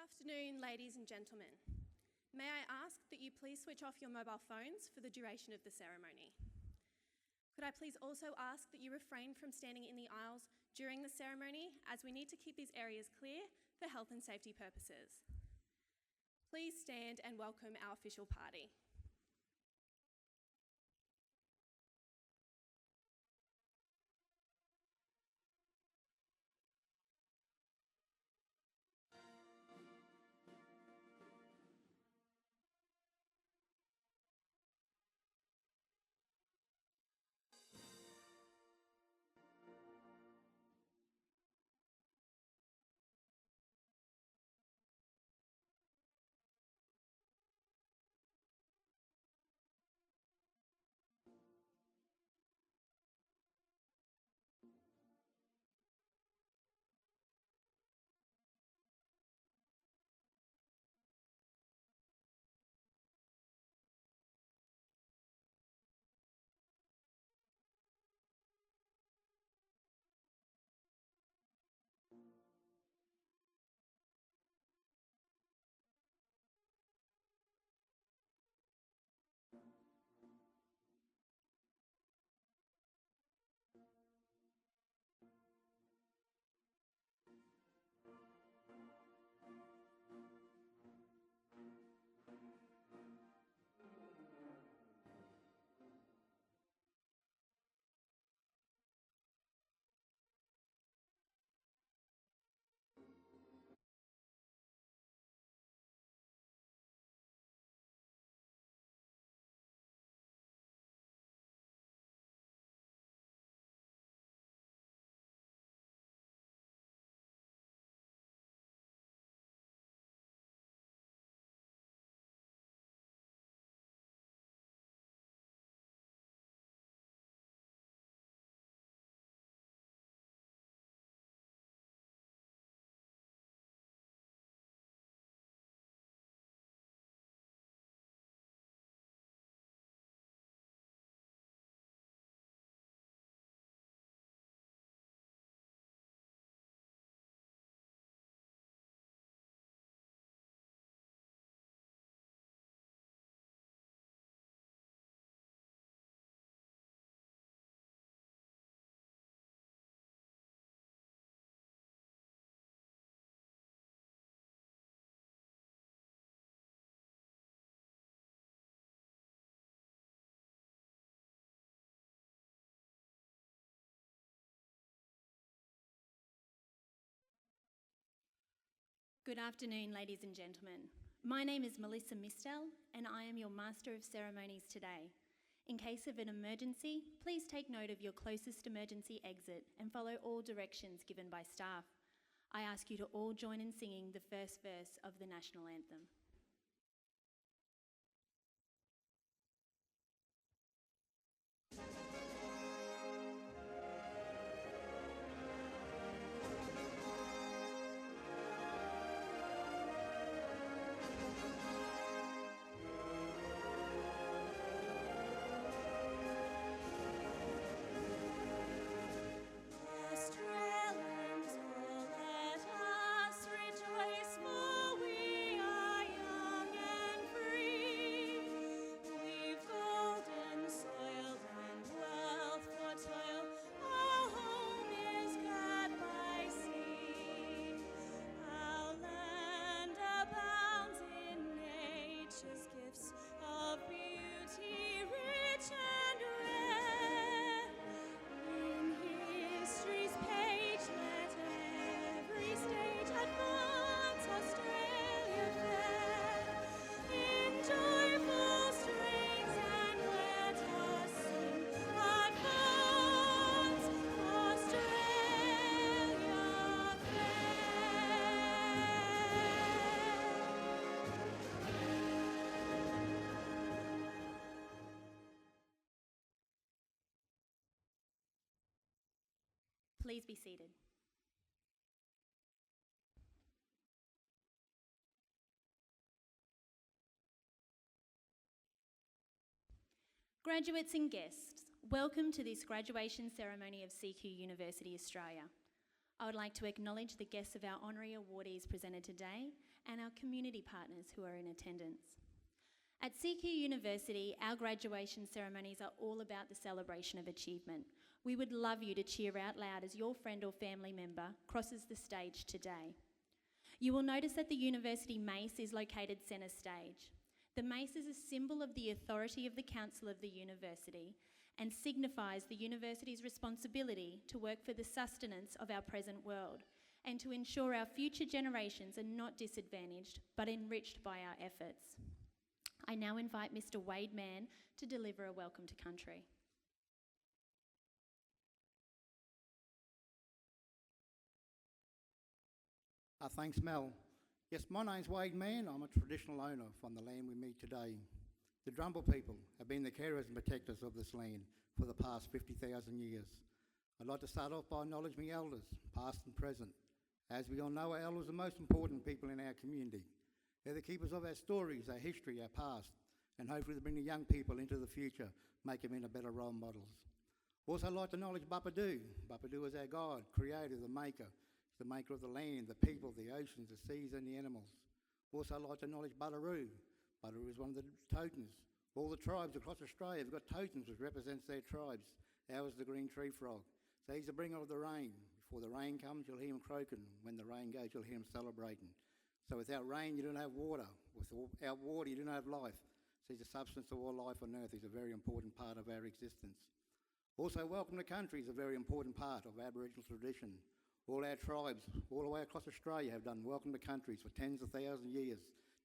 afternoon, ladies and gentlemen. May I ask that you please switch off your mobile phones for the duration of the ceremony. Could I please also ask that you refrain from standing in the aisles during the ceremony, as we need to keep these areas clear for health and safety purposes. Please stand and welcome our official party. Good afternoon, ladies and gentlemen. My name is Melissa Mistel, and I am your Master of Ceremonies today. In case of an emergency, please take note of your closest emergency exit and follow all directions given by staff. I ask you to all join in singing the first verse of the National Anthem. Please be seated. Graduates and guests, welcome to this graduation ceremony of CQUniversity Australia. I would like to acknowledge the guests of our honorary awardees presented today and our community partners who are in attendance. At CQUniversity, our graduation ceremonies are all about the celebration of achievement. We would love you to cheer out loud as your friend or family member crosses the stage today. You will notice that the university mace is located centre stage. The mace is a symbol of the authority of the Council of the University and signifies the university's responsibility to work for the sustenance of our present world and to ensure our future generations are not disadvantaged but enriched by our efforts. I now invite Mr. Wade Mann to deliver a welcome to country. Thanks, Mel. Yes, my name's Wade Mann. I'm a traditional owner from the land we meet today. The Drumble people have been the carers and protectors of this land for the past 50,000 years. I'd like to start off by acknowledging my elders, past and present. As we all know, our elders are the most important people in our community. They're the keepers of our stories, our history, our past, and hopefully to bring the young people into the future, make them into better role models. Also, I'd like to acknowledge Bapadu. Bapadu is our God, creator, the maker. He's the maker of the land, the people, the oceans, the seas and the animals. Also, I'd like to acknowledge Bularoo. Bularoo is one of the totems. All the tribes across Australia have got totems which represents their tribes. Ours is the green tree frog. So he's the bringer of the rain. Before the rain comes, you'll hear him croaking. When the rain goes, you'll hear him celebrating. So without rain, you don't have water. Without water, you don't have life. So he's the substance of all life on earth. He's a very important part of our existence. Also, welcome to country is a very important part of Aboriginal tradition. All our tribes, all the way across Australia, have done welcome to countries for tens of thousands of years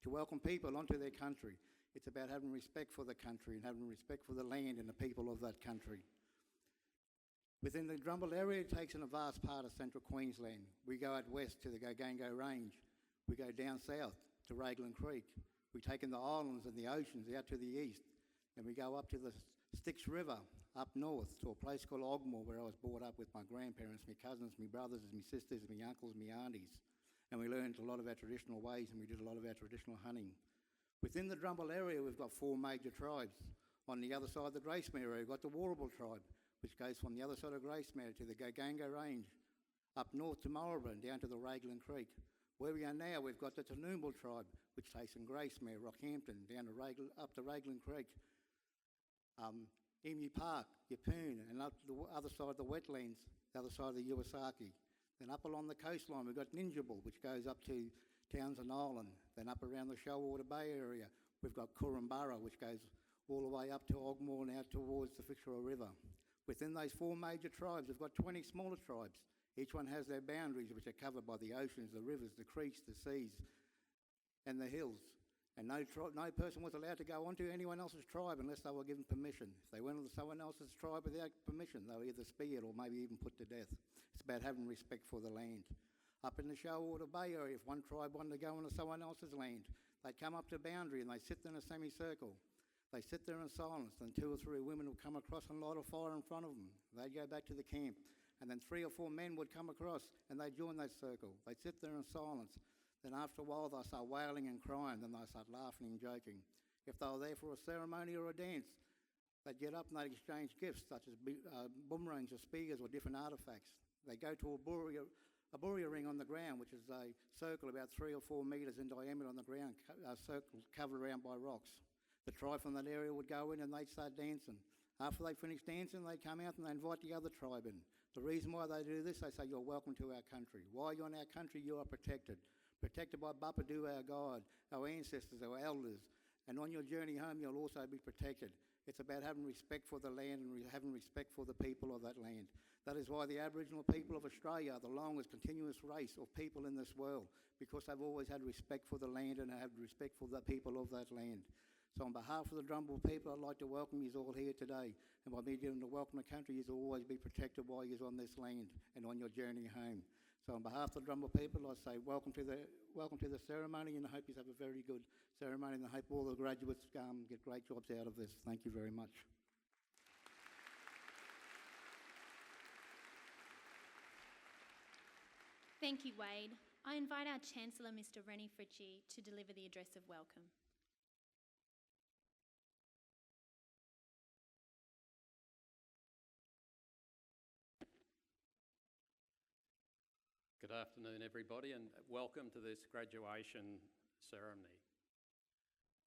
to welcome people onto their country. It's about having respect for the country and having respect for the land and the people of that country. Within the Drumble area, it takes in a vast part of central Queensland. We go out west to the Gogango Range. We go down south to Raglan Creek. We take in the islands and the oceans out to the east. And we go up to the Styx River up north to a place called Ogmore, where I was brought up with my grandparents, my cousins, my brothers, my sisters, my uncles, my aunties. And we learned a lot of our traditional ways and we did a lot of our traditional hunting. Within the Drumble area, we've got 4 major tribes. On the other side of the Gracemere area, we've got the Warrable tribe, which goes from the other side of Gracemere to the Gogango Range, up north to Marlborough and down to the Raglan Creek. Where we are now, we've got the Toowoomba tribe, which takes in Gracemere, Rockhampton, down to up to Raglan Creek, Emu Park, Yeppoon, and up to the other side of the wetlands, the other side of the Uwasaki. Then up along the coastline, we've got Ninjabal, which goes up to Townsend Island. Then up around the Shoalwater Bay area, we've got Kurrumbara, which goes all the way up to Ogmore and out towards the Fitzroy River. Within those 4 major tribes, we've got 20 smaller tribes. Each one has their boundaries, which are covered by the oceans, the rivers, the creeks, the seas, and the hills. And no person was allowed to go onto anyone else's tribe unless they were given permission. If they went onto someone else's tribe without permission, they were either speared or maybe even put to death. It's about having respect for the land. Up in the Shoalwater Bay area, if one tribe wanted to go onto someone else's land, they'd come up to the boundary and they'd sit there in a semicircle. They sit there in silence, and 2 or 3 women would come across and light a fire in front of them. They'd go back to the camp, and then 3 or 4 men would come across and they'd join that circle. They'd sit there in silence. Then after a while, they'll start wailing and crying. Then they'll start laughing and joking. If they were there for a ceremony or a dance, they'd get up and they'd exchange gifts, such as boomerangs or spears or different artefacts. They go to a buria ring on the ground, which is a circle about 3 or 4 metres in diameter on the ground, a circle covered around by rocks. The tribe from that area would go in and they'd start dancing. After they finish dancing, they'd come out and they'd invite the other tribe in. The reason why they do this, they say, you're welcome to our country. While you're in our country, you are protected. Protected by Bapadu, our God, our ancestors, our elders. And on your journey home, you'll also be protected. It's about having respect for the land and having respect for the people of that land. That is why the Aboriginal people of Australia are the longest continuous race of people in this world, because they've always had respect for the land and have respect for the people of that land. So on behalf of the Drumble people, I'd like to welcome you all here today. And by me giving the welcome to country, you'll always be protected while you're on this land and on your journey home. So on behalf of the Drumble people, I say welcome to the ceremony, and I hope you have a very good ceremony, and I hope all the graduates get great jobs out of this. Thank you very much. Thank you, Wade. I invite our Chancellor, Mr. Rennie Fritchie, to deliver the address of welcome. Good afternoon, everybody, and welcome to this graduation ceremony.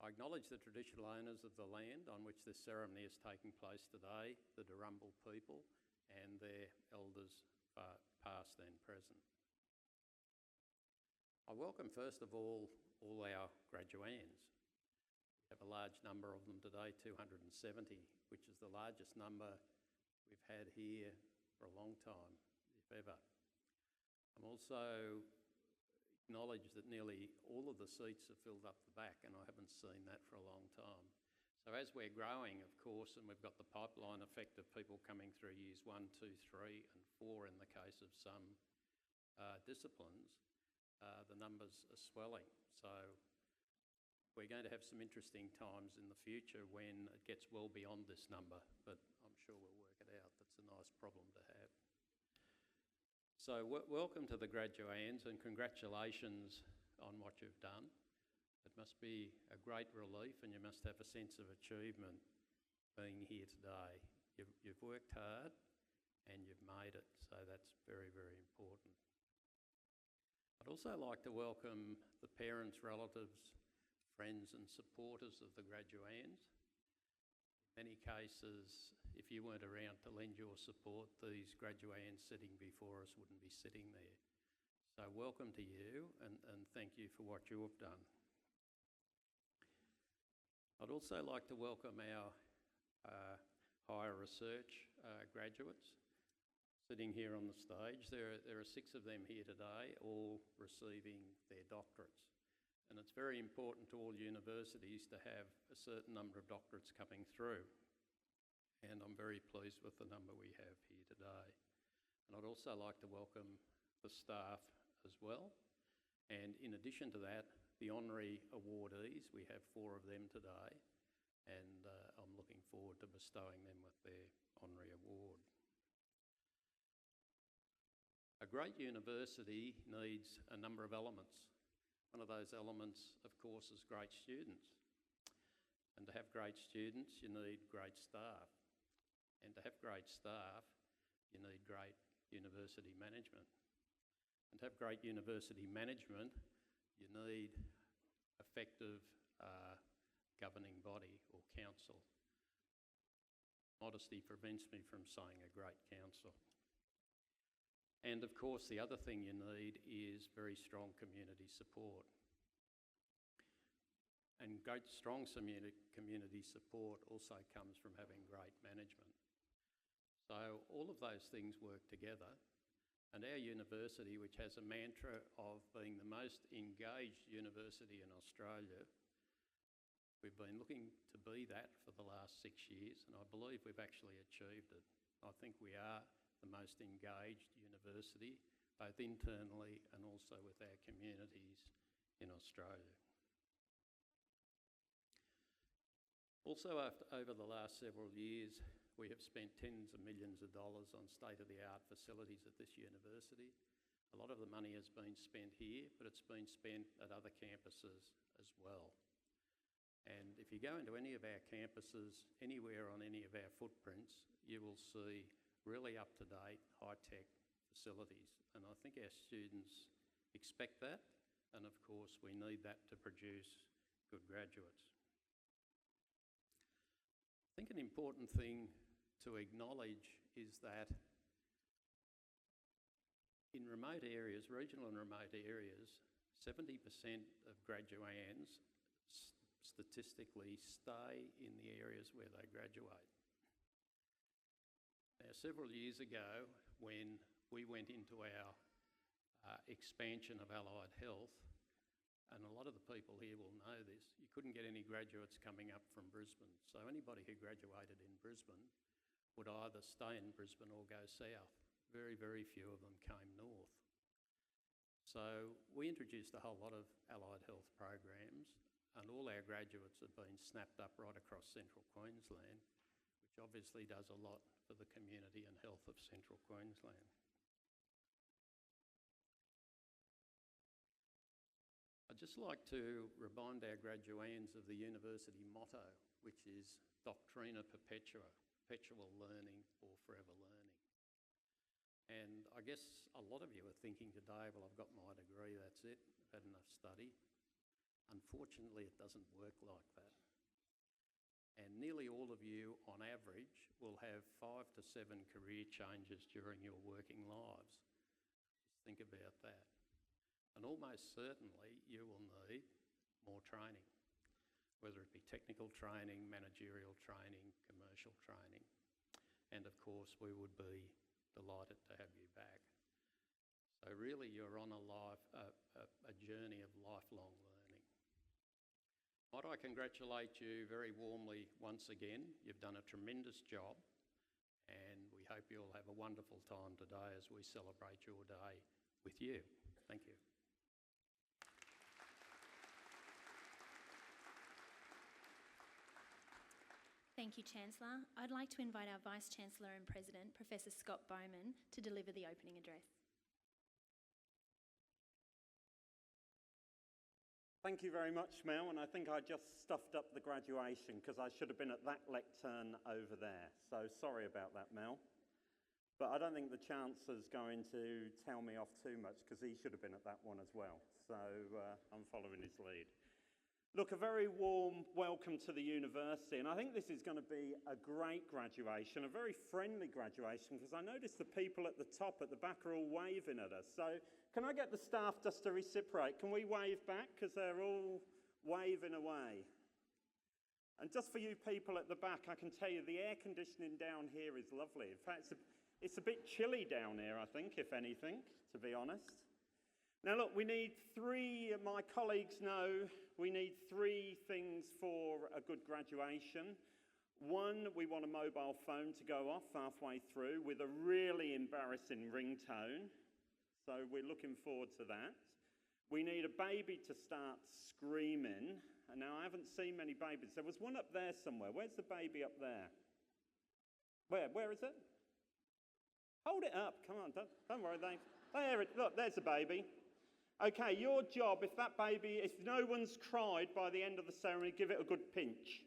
I acknowledge the traditional owners of the land on which this ceremony is taking place today, the Darumble people and their elders past and present. I welcome first of all our graduands. We have a large number of them today, 270, which is the largest number we've had here for a long time, if ever. I'm also acknowledge that nearly all of the seats are filled up the back, and I haven't seen that for a long time. So as we're growing, of course, and we've got the pipeline effect of people coming through years 1, 2, 3 and 4 in the case of some disciplines, the numbers are swelling. So we're going to have some interesting times in the future when it gets well beyond this number, but I'm sure we'll work it out. That's a nice problem to have. So welcome to the graduands and congratulations on what you've done. It must be a great relief and you must have a sense of achievement being here today. You've worked hard and you've made it, so that's very, very important. I'd also like to welcome the parents, relatives, friends and supporters of the graduands. In many cases, if you weren't around to lend your support, these graduands sitting before us wouldn't be sitting there. So welcome to you and thank you for what you have done. I'd also like to welcome our higher research graduates sitting here on the stage. There are 6 of them here today, all receiving their doctorates. And it's very important to all universities to have a certain number of doctorates coming through. And I'm very pleased with the number we have here today. And I'd also like to welcome the staff as well. And in addition to that, the honorary awardees, we have 4 of them today. And I'm looking forward to bestowing them with their honorary award. A great university needs a number of elements. One of those elements, of course, is great students. And to have great students, you need great staff. And to have great staff, you need great university management. And to have great university management, you need effective governing body or council. Modesty prevents me from saying a great council. And of course, the other thing you need is very strong community support. And great strong community support also comes from having great management. So all of those things work together. And our university, which has a mantra of being the most engaged university in Australia, we've been looking to be that for the last 6 years, and I believe we've actually achieved it. I think we are the most engaged university, both internally and also with our communities in Australia. Also, over the last several years, we have spent tens of millions of dollars on state-of-the-art facilities at this university. A lot of the money has been spent here, but it's been spent at other campuses as well. And if you go into any of our campuses, anywhere on any of our footprints, you will see really up-to-date, high-tech facilities. And I think our students expect that, and of course we need that to produce good graduates. I think an important thing to acknowledge is that in remote areas, regional and remote areas, 70% of graduands statistically stay in the areas where they graduate. Now, several years ago, when we went into our expansion of allied health, and a lot of the people here will know this, you couldn't get any graduates coming up from Brisbane. So anybody who graduated in Brisbane would either stay in Brisbane or go south. Very, very few of them came north. So we introduced a whole lot of allied health programs, and all our graduates have been snapped up right across central Queensland, which obviously does a lot for the community and health of central Queensland. I'd just like to remind our graduands of the university motto, which is Doctrina Perpetua, perpetual learning or forever learning. And I guess a lot of you are thinking today, well, I've got my degree, that's it, I've had enough study. Unfortunately, it doesn't work like that. And nearly all of you, on average, will have 5 to 7 career changes during your working lives. Just think about that. And almost certainly you will need more training, whether it be technical training, managerial training, commercial training. And of course, we would be delighted to have you back. So really, you're on a journey of lifelong learning. Might I congratulate you very warmly once again. You've done a tremendous job, and we hope you'll have a wonderful time today as we celebrate your day with you. Thank you. Thank you, Chancellor. I'd like to invite our Vice-Chancellor and President, Professor Scott Bowman, to deliver the opening address. Thank you very much, Mel, and I think I just stuffed up the graduation because I should have been at that lectern over there. So sorry about that, Mel. But I don't think the Chancellor's going to tell me off too much because he should have been at that one as well. So I'm following his lead. Look, a very warm welcome to the university, and I think this is going to be a great graduation, a very friendly graduation, because I notice the people at the top, at the back, are all waving at us. So can I get the staff just to reciprocate? Can we wave back, because they're all waving away? And just for you people at the back, I can tell you the air conditioning down here is lovely. In fact, it's a bit chilly down here, I think, if anything, to be honest. Now look, we need my colleagues know, we need 3 things for a good graduation. 1, we want a mobile phone to go off halfway through with a really embarrassing ringtone. So we're looking forward to that. We need a baby to start screaming. And now I haven't seen many babies. There was one up there somewhere. Where's the baby up there? Where is it? Hold it up. Come on, don't worry. Look, there's the baby. Okay, your job, if no one's cried by the end of the ceremony, give it a good pinch.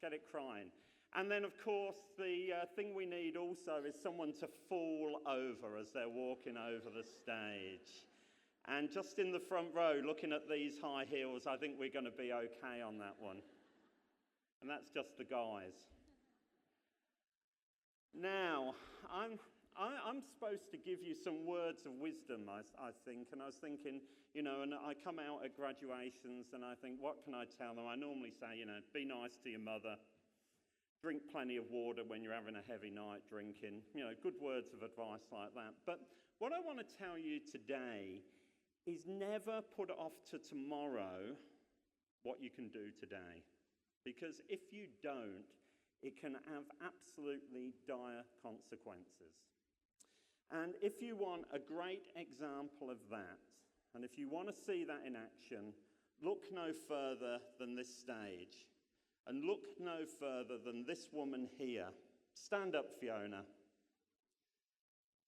Get it crying. And then, of course, the thing we need also is someone to fall over as they're walking over the stage. And just in the front row, looking at these high heels, I think we're going to be okay on that one. And that's just the guys. Now, I'm supposed to give you some words of wisdom, I think, and I was thinking, and I come out at graduations and I think, what can I tell them? I normally say, be nice to your mother, drink plenty of water when you're having a heavy night drinking, good words of advice like that. But what I want to tell you today is never put off to tomorrow what you can do today, because if you don't, it can have absolutely dire consequences. And if you want a great example of that, and if you want to see that in action, look no further than this stage. And look no further than this woman here. Stand up, Fiona.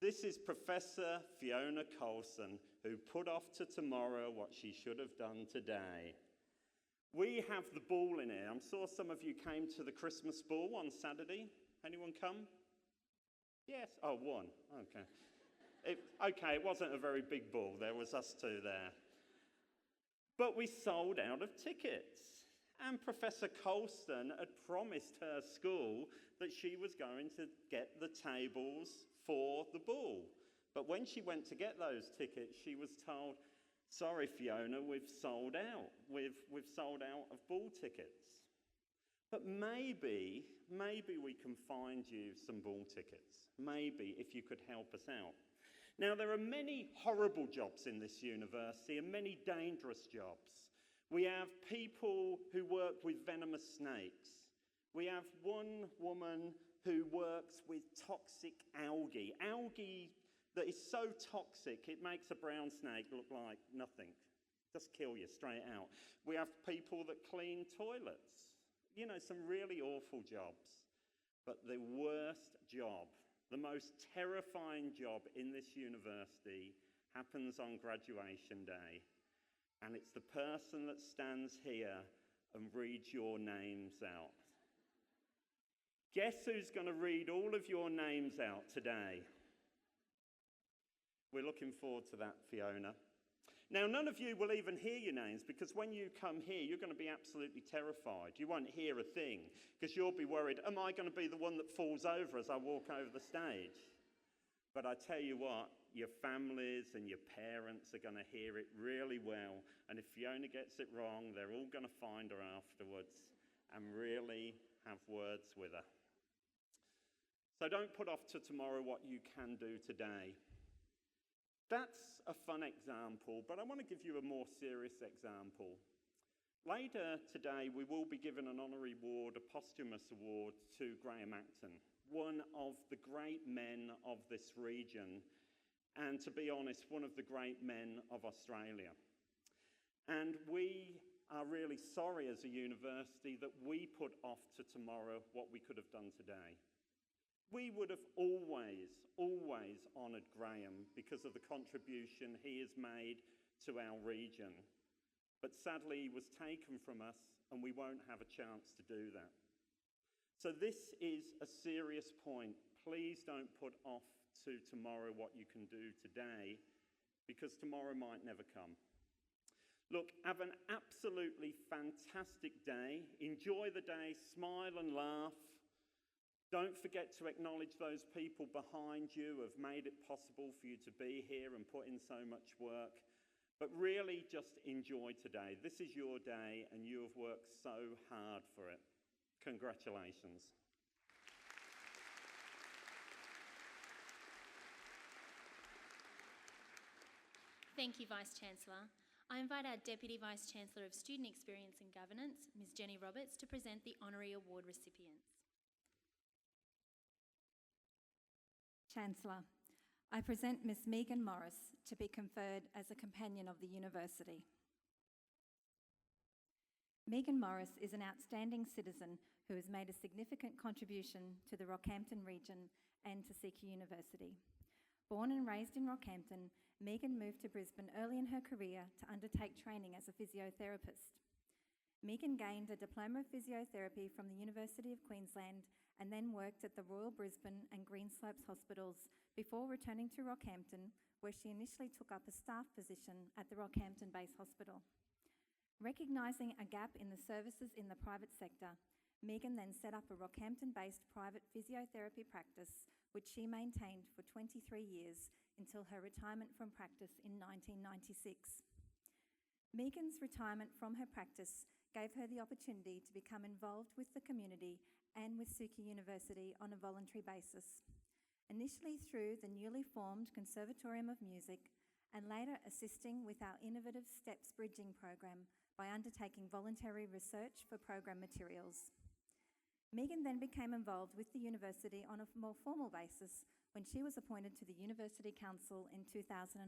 This is Professor Fiona Coulson, who put off to tomorrow what she should have done today. We have the ball in here. I'm sure some of you came to the Christmas ball on Saturday. Anyone come? Yes. Oh, 1. Okay. It wasn't a very big ball. There was us 2 there. But we sold out of tickets. And Professor Coulson had promised her school that she was going to get the tables for the ball. But when she went to get those tickets, she was told, sorry, Fiona, we've sold out. We've sold out of ball tickets. But maybe we can find you some ball tickets. Maybe if you could help us out. Now, there are many horrible jobs in this university and many dangerous jobs. We have people who work with venomous snakes. We have one woman who works with toxic algae. Algae that is so toxic, it makes a brown snake look like nothing. Just kill you straight out. We have people that clean toilets. Some really awful jobs. But the worst job, the most terrifying job in this university happens on graduation day. And it's the person that stands here and reads your names out. Guess who's going to read all of your names out today? We're looking forward to that, Fiona. Now, none of you will even hear your names because when you come here, you're going to be absolutely terrified. You won't hear a thing because you'll be worried, am I going to be the one that falls over as I walk over the stage? But I tell you what, your families and your parents are going to hear it really well. And if Fiona gets it wrong, they're all going to find her afterwards and really have words with her. So don't put off to tomorrow what you can do today. That's a fun example, but I want to give you a more serious example. Later today, we will be given an honorary award, a posthumous award, to Graham Acton, one of the great men of this region, and to be honest, one of the great men of Australia. And we are really sorry as a university that we put off to tomorrow what we could have done today. We would have always honoured Graham because of the contribution he has made to our region. But sadly, he was taken from us and we won't have a chance to do that. So this is a serious point. Please don't put off to tomorrow what you can do today because tomorrow might never come. Look, have an absolutely fantastic day. Enjoy the day, smile and laugh. Don't forget to acknowledge those people behind you who have made it possible for you to be here and put in so much work. But really just enjoy today. This is your day and you have worked so hard for it. Congratulations. Thank you, Vice-Chancellor. I invite our Deputy Vice-Chancellor of Student Experience and Governance, Ms Jenny Roberts, to present the Honorary Award recipients. Chancellor, I present Ms Megan Morris to be conferred as a Companion of the University. Megan Morris is an outstanding citizen who has made a significant contribution to the Rockhampton region and to CQUniversity. Born and raised in Rockhampton, Megan moved to Brisbane early in her career to undertake training as a physiotherapist. Megan gained a Diploma of Physiotherapy from the University of Queensland and then worked at the Royal Brisbane and Greenslopes hospitals before returning to Rockhampton, where she initially took up a staff position at the Rockhampton Base Hospital. Recognising a gap in the services in the private sector, Megan then set up a Rockhampton-based private physiotherapy practice, which she maintained for 23 years until her retirement from practice in 1996. Megan's retirement from her practice gave her the opportunity to become involved with the community and with CQUniversity on a voluntary basis, initially through the newly formed Conservatorium of Music and later assisting with our innovative STEPS bridging program by undertaking voluntary research for program materials. Megan then became involved with the university on a more formal basis when she was appointed to the University Council in 2001,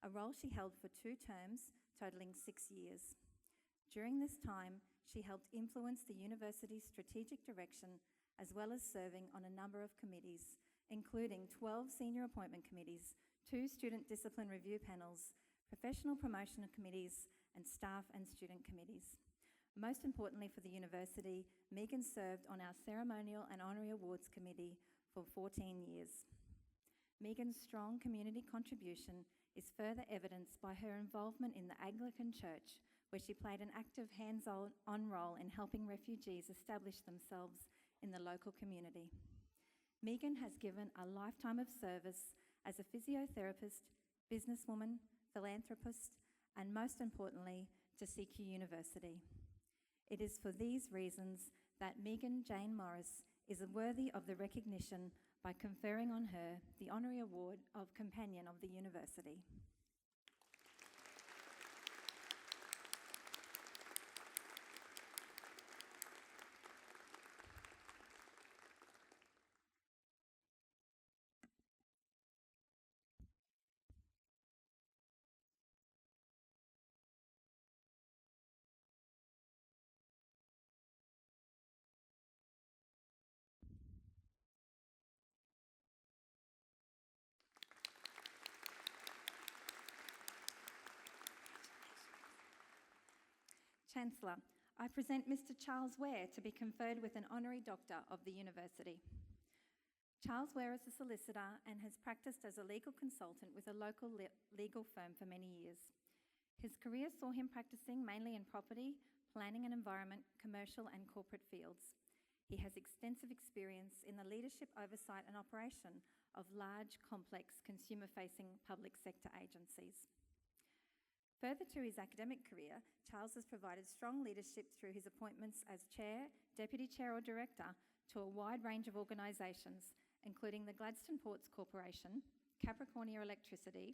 a role she held for 2 terms, totalling 6 years. During this time, she helped influence the university's strategic direction as well as serving on a number of committees, including 12 senior appointment committees, 2 student discipline review panels, professional promotion committees, and staff and student committees. Most importantly for the university, Megan served on our Ceremonial and Honorary Awards Committee for 14 years. Megan's strong community contribution is further evidenced by her involvement in the Anglican Church, where she played an active hands-on role in helping refugees establish themselves in the local community. Megan has given a lifetime of service as a physiotherapist, businesswoman, philanthropist, and most importantly, to CQUniversity. It is for these reasons that Megan Jane Morris is worthy of the recognition by conferring on her the Honorary Award of Companion of the University. Chancellor, I present Mr. Charles Ware to be conferred with an Honorary Doctor of the University. Charles Ware is a solicitor and has practiced as a legal consultant with a local legal firm for many years. His career saw him practicing mainly in property, planning and environment, commercial and corporate fields. He has extensive experience in the leadership, oversight and operation of large, complex, consumer-facing public sector agencies. Further to his academic career, Charles has provided strong leadership through his appointments as Chair, Deputy Chair or Director to a wide range of organisations, including the Gladstone Ports Corporation, Capricornia Electricity,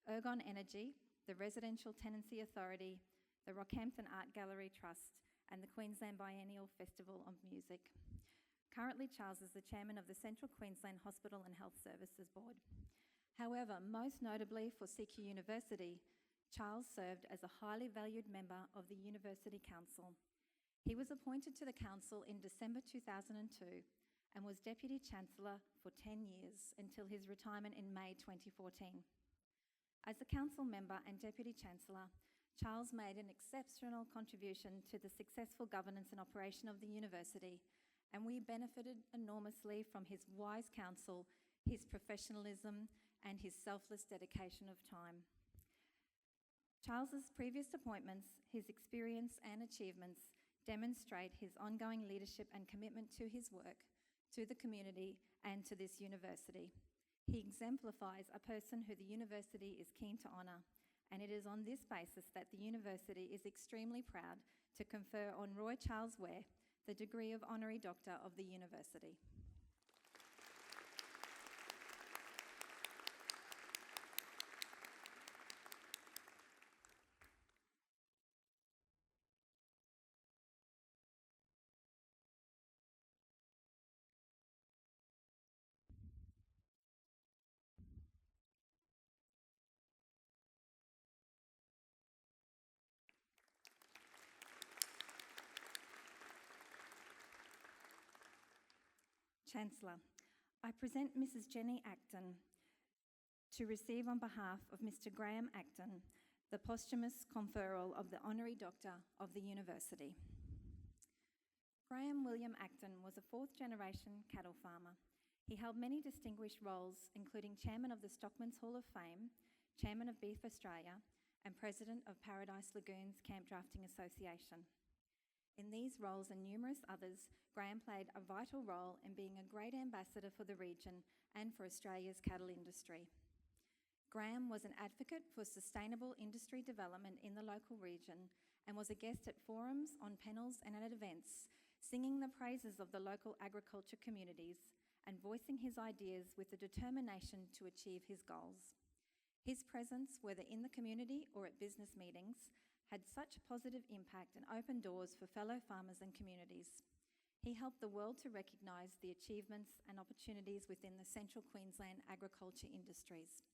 Ergon Energy, the Residential Tenancy Authority, the Rockhampton Art Gallery Trust, and the Queensland Biennial Festival of Music. Currently, Charles is the Chairman of the Central Queensland Hospital and Health Services Board. However, most notably for CQUniversity, Charles served as a highly valued member of the University Council. He was appointed to the Council in December 2002 and was Deputy Chancellor for 10 years until his retirement in May 2014. As a Council member and Deputy Chancellor, Charles made an exceptional contribution to the successful governance and operation of the university, and we benefited enormously from his wise counsel, his professionalism, and his selfless dedication of time. Charles's previous appointments, his experience and achievements demonstrate his ongoing leadership and commitment to his work, to the community and to this university. He exemplifies a person who the university is keen to honour, and it is on this basis that the university is extremely proud to confer on Roy Charles Ware the degree of Honorary Doctor of the University. Chancellor, I present Mrs. Jenny Acton to receive on behalf of Mr. Graham Acton the posthumous conferral of the Honorary Doctor of the University. Graham William Acton was a fourth-generation cattle farmer. He held many distinguished roles, including Chairman of the Stockman's Hall of Fame, Chairman of Beef Australia, and President of Paradise Lagoons Camp Drafting Association. In these roles and numerous others, Graham played a vital role in being a great ambassador for the region and for Australia's cattle industry. Graham was an advocate for sustainable industry development in the local region and was a guest at forums, on panels and at events, singing the praises of the local agriculture communities and voicing his ideas with the determination to achieve his goals. His presence, whether in the community or at business meetings, had such a positive impact and opened doors for fellow farmers and communities. He helped the world to recognise the achievements and opportunities within the central Queensland agriculture industries.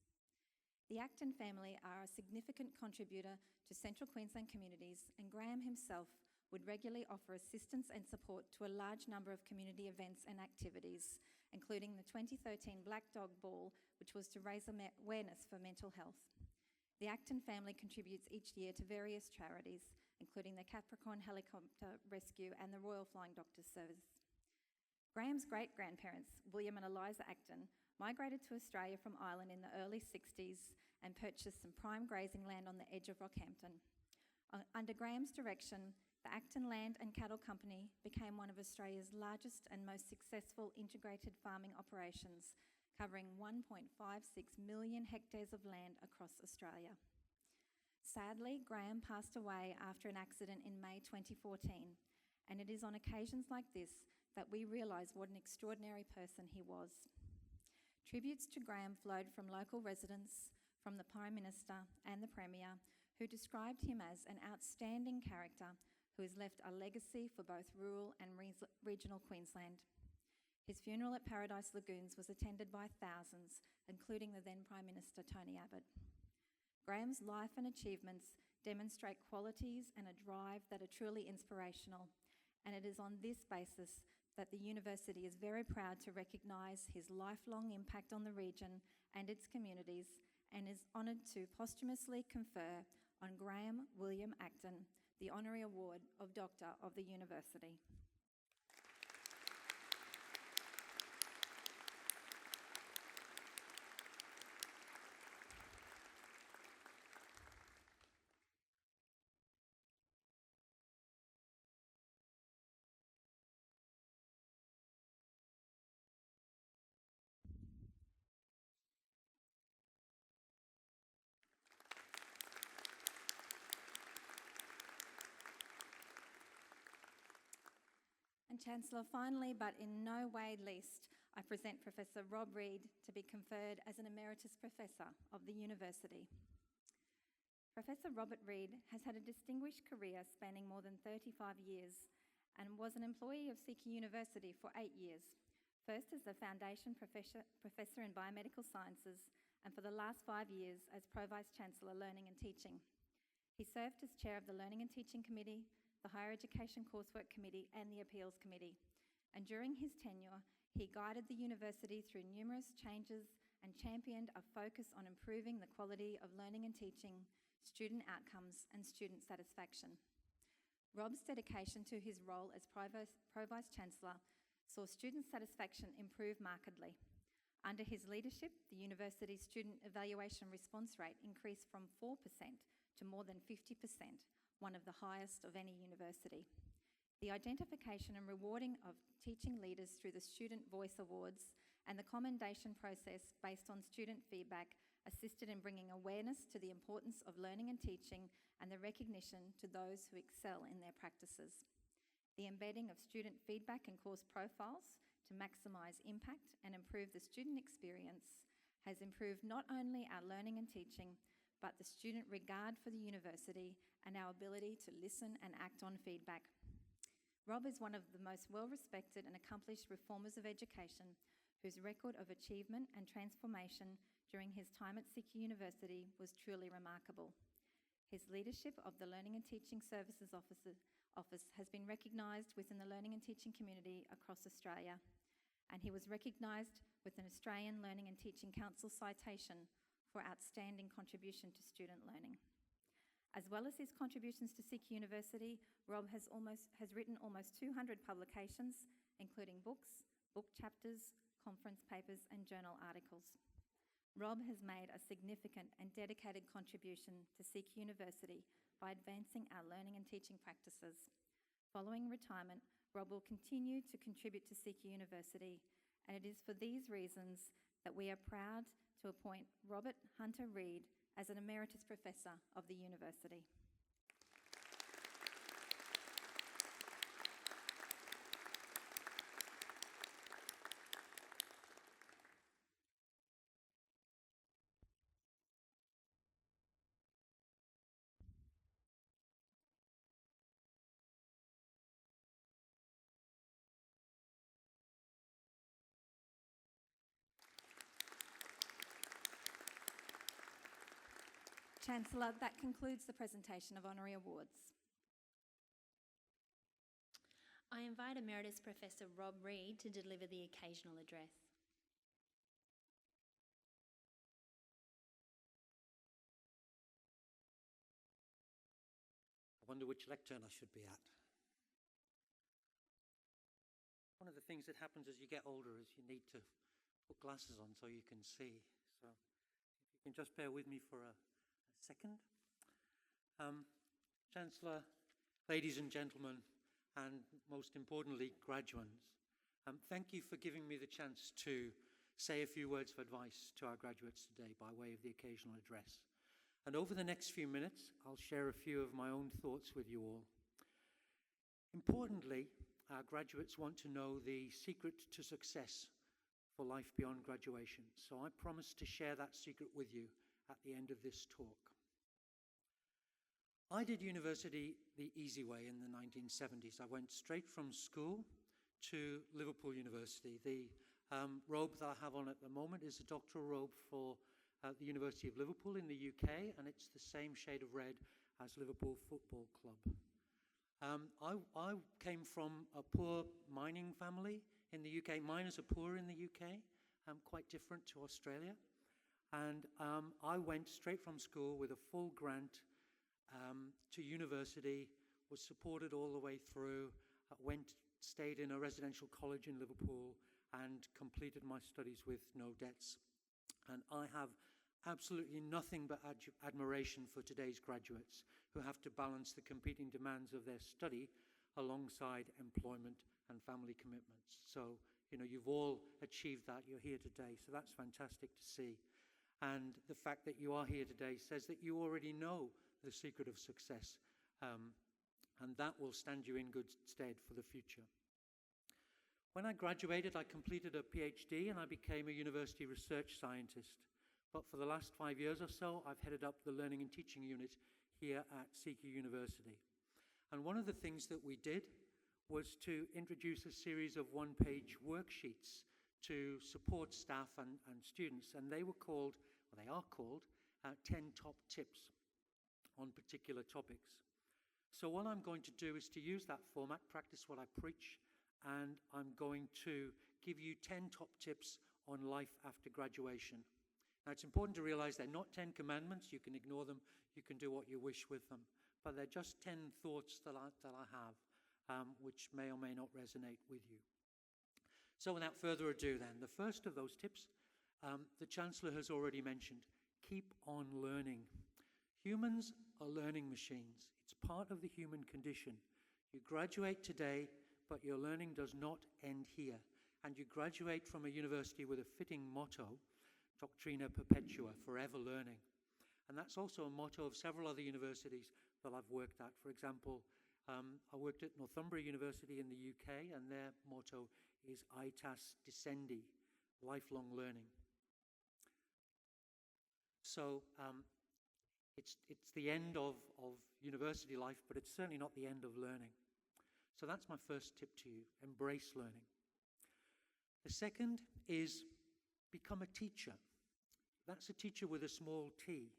The Acton family are a significant contributor to central Queensland communities, and Graham himself would regularly offer assistance and support to a large number of community events and activities, including the 2013 Black Dog Ball, which was to raise awareness for mental health. The Acton family contributes each year to various charities, including the Capricorn Helicopter Rescue and the Royal Flying Doctors Service. Graham's great-grandparents, William and Eliza Acton, migrated to Australia from Ireland in the early 60s and purchased some prime grazing land on the edge of Rockhampton. Under Graham's direction, the Acton Land and Cattle Company became one of Australia's largest and most successful integrated farming operations, covering 1.56 million hectares of land across Australia. Sadly, Graham passed away after an accident in May 2014, and it is on occasions like this that we realise what an extraordinary person he was. Tributes to Graham flowed from local residents, from the Prime Minister and the Premier, who described him as an outstanding character who has left a legacy for both rural and regional Queensland. His funeral at Paradise Lagoons was attended by thousands, including the then Prime Minister Tony Abbott. Graham's life and achievements demonstrate qualities and a drive that are truly inspirational, and it is on this basis that the university is very proud to recognise his lifelong impact on the region and its communities, and is honoured to posthumously confer on Graham William Acton the Honorary Award of Doctor of the University. Chancellor. Finally, but in no way least, I present Professor Rob Reid to be conferred as an Emeritus Professor of the University. Professor Robert Reid has had a distinguished career spanning more than 35 years and was an employee of CQUniversity for 8 years, first as the Foundation Professor in Biomedical Sciences and for the last 5 years as Pro-Vice-Chancellor Learning and Teaching. He served as Chair of the Learning and Teaching Committee, the Higher Education Coursework Committee and the Appeals Committee. And during his tenure, he guided the university through numerous changes and championed a focus on improving the quality of learning and teaching, student outcomes and student satisfaction. Rob's dedication to his role as Pro-Vice-Chancellor saw student satisfaction improve markedly. Under his leadership, the university's student evaluation response rate increased from 4% to more than 50%, one of the highest of any university. The identification and rewarding of teaching leaders through the Student Voice Awards and the commendation process based on student feedback assisted in bringing awareness to the importance of learning and teaching and the recognition to those who excel in their practices. The embedding of student feedback in course profiles to maximise impact and improve the student experience has improved not only our learning and teaching, but the student regard for the university and our ability to listen and act on feedback. Rob is one of the most well-respected and accomplished reformers of education whose record of achievement and transformation during his time at CQUniversity was truly remarkable. His leadership of the Learning and Teaching Services Office has been recognised within the learning and teaching community across Australia, and he was recognised with an Australian Learning and Teaching Council citation for outstanding contribution to student learning. As well as his contributions to CQUniversity, Rob has written almost 200 publications, including books, book chapters, conference papers and journal articles. Rob has made a significant and dedicated contribution to CQUniversity by advancing our learning and teaching practices. Following retirement, Rob will continue to contribute to CQUniversity, and it is for these reasons that we are proud to appoint Robert Hunter Reid as an Emeritus Professor of the University. Chancellor, that concludes the presentation of honorary awards. I invite Emeritus Professor Rob Reid to deliver the occasional address. I wonder which lectern I should be at. One of the things that happens as you get older is you need to put glasses on so you can see. So if you can just bear with me for a second. Chancellor, ladies and gentlemen, and most importantly, graduands, thank you for giving me the chance to say a few words of advice to our graduates today by way of the occasional address. And over the next few minutes, I'll share a few of my own thoughts with you all. Importantly, our graduates want to know the secret to success for life beyond graduation. So I promise to share that secret with you at the end of this talk. I did university the easy way in the 1970s. I went straight from school to Liverpool University. The robe that I have on at the moment is a doctoral robe for the University of Liverpool in the UK, and it's the same shade of red as Liverpool Football Club. I came from a poor mining family in the UK. Miners are poor in the UK, quite different to Australia. And I went straight from school with a full grant to university, was supported all the way through, stayed in a residential college in Liverpool and completed my studies with no debts. And I have absolutely nothing but admiration for today's graduates who have to balance the competing demands of their study alongside employment and family commitments. So, you've all achieved that. You're here today, so that's fantastic to see. And the fact that you are here today says that you already know the secret of success, and that will stand you in good stead for the future. When I graduated, I completed a PhD and I became a university research scientist. But for the last 5 years or so, I've headed up the Learning and Teaching Unit here at CQUniversity. And one of the things that we did was to introduce a series of one-page worksheets to support staff and students. And they are called 10 top tips on particular topics. So what I'm going to do is to use that format, practice what I preach, and I'm going to give you 10 top tips on life after graduation. Now, it's important to realize they're not 10 commandments. You can ignore them. You can do what you wish with them. But they're just 10 thoughts that I have, which may or may not resonate with you. So without further ado then, the first of those tips, the Chancellor has already mentioned, keep on learning. Humans are learning machines. It's part of the human condition. You graduate today, but your learning does not end here. And you graduate from a university with a fitting motto, Doctrina Perpetua, forever learning. And that's also a motto of several other universities that I've worked at. For example, I worked at Northumbria University in the UK, and their motto is Aetas Discendi, lifelong learning. So it's the end of university life, but it's certainly not the end of learning. So that's my first tip to you, embrace learning. The second is become a teacher. That's a teacher with a small t.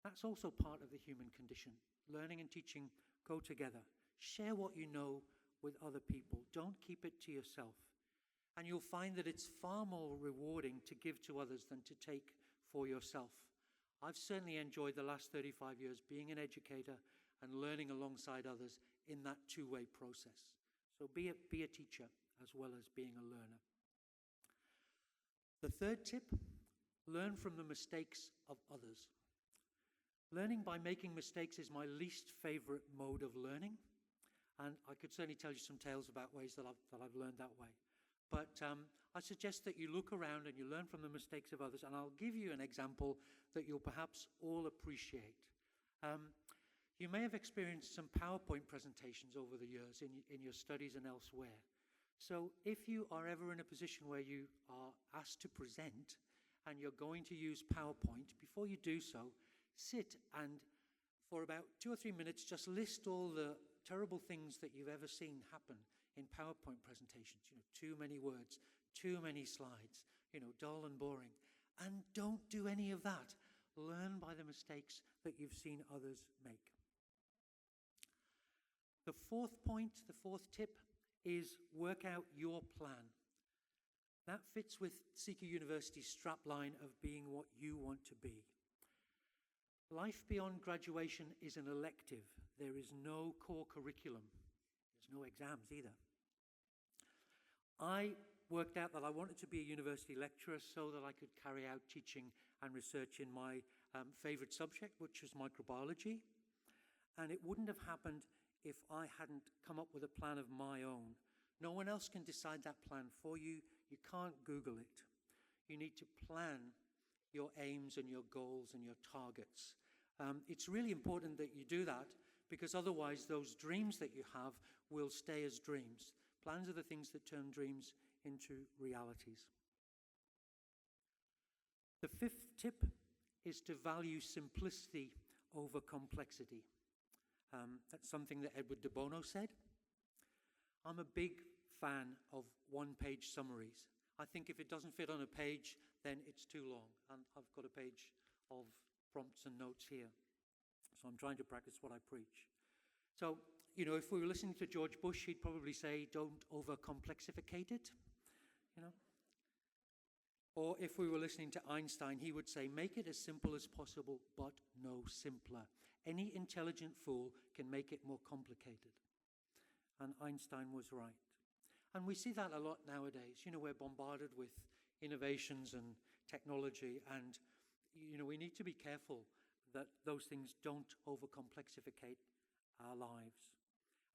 That's also part of the human condition. Learning and teaching go together. Share what you know with other people. Don't keep it to yourself. And you'll find that it's far more rewarding to give to others than to take for yourself. I've certainly enjoyed the last 35 years being an educator and learning alongside others in that two-way process. So be a teacher as well as being a learner. The third tip, learn from the mistakes of others. Learning by making mistakes is my least favorite mode of learning. And I could certainly tell you some tales about ways that I've learned that way. But I suggest that you look around and you learn from the mistakes of others. And I'll give you an example that you'll perhaps all appreciate. You may have experienced some PowerPoint presentations over the years in your studies and elsewhere. So if you are ever in a position where you are asked to present and you're going to use PowerPoint, before you do so, sit and for about 2 or 3 minutes just list all the terrible things that you've ever seen happen in PowerPoint presentations. Too many words, too many slides, dull and boring. And don't do any of that. Learn by the mistakes that you've seen others make. The fourth point, the fourth tip, is work out your plan. That fits with CQUniversity's strapline of being what you want to be. Life beyond graduation is an elective. There is no core curriculum. There's no exams either. I worked out that I wanted to be a university lecturer so that I could carry out teaching and research in my favorite subject, which was microbiology. And it wouldn't have happened if I hadn't come up with a plan of my own. No one else can decide that plan for you. You can't Google it. You need to plan your aims and your goals and your targets. It's really important that you do that, because otherwise those dreams that you have will stay as dreams. Plans are the things that turn dreams into realities. The fifth tip is to value simplicity over complexity. That's something that Edward de Bono said. I'm a big fan of one-page summaries. I think if it doesn't fit on a page, then it's too long. And I've got a page of prompts and notes here. So I'm trying to practice what I preach. So, if we were listening to George Bush, he'd probably say, don't over-complexificate it, Or if we were listening to Einstein, he would say, make it as simple as possible, but no simpler. Any intelligent fool can make it more complicated. And Einstein was right. And we see that a lot nowadays. We're bombarded with innovations and technology, and, we need to be careful that those things don't over-complexificate our lives.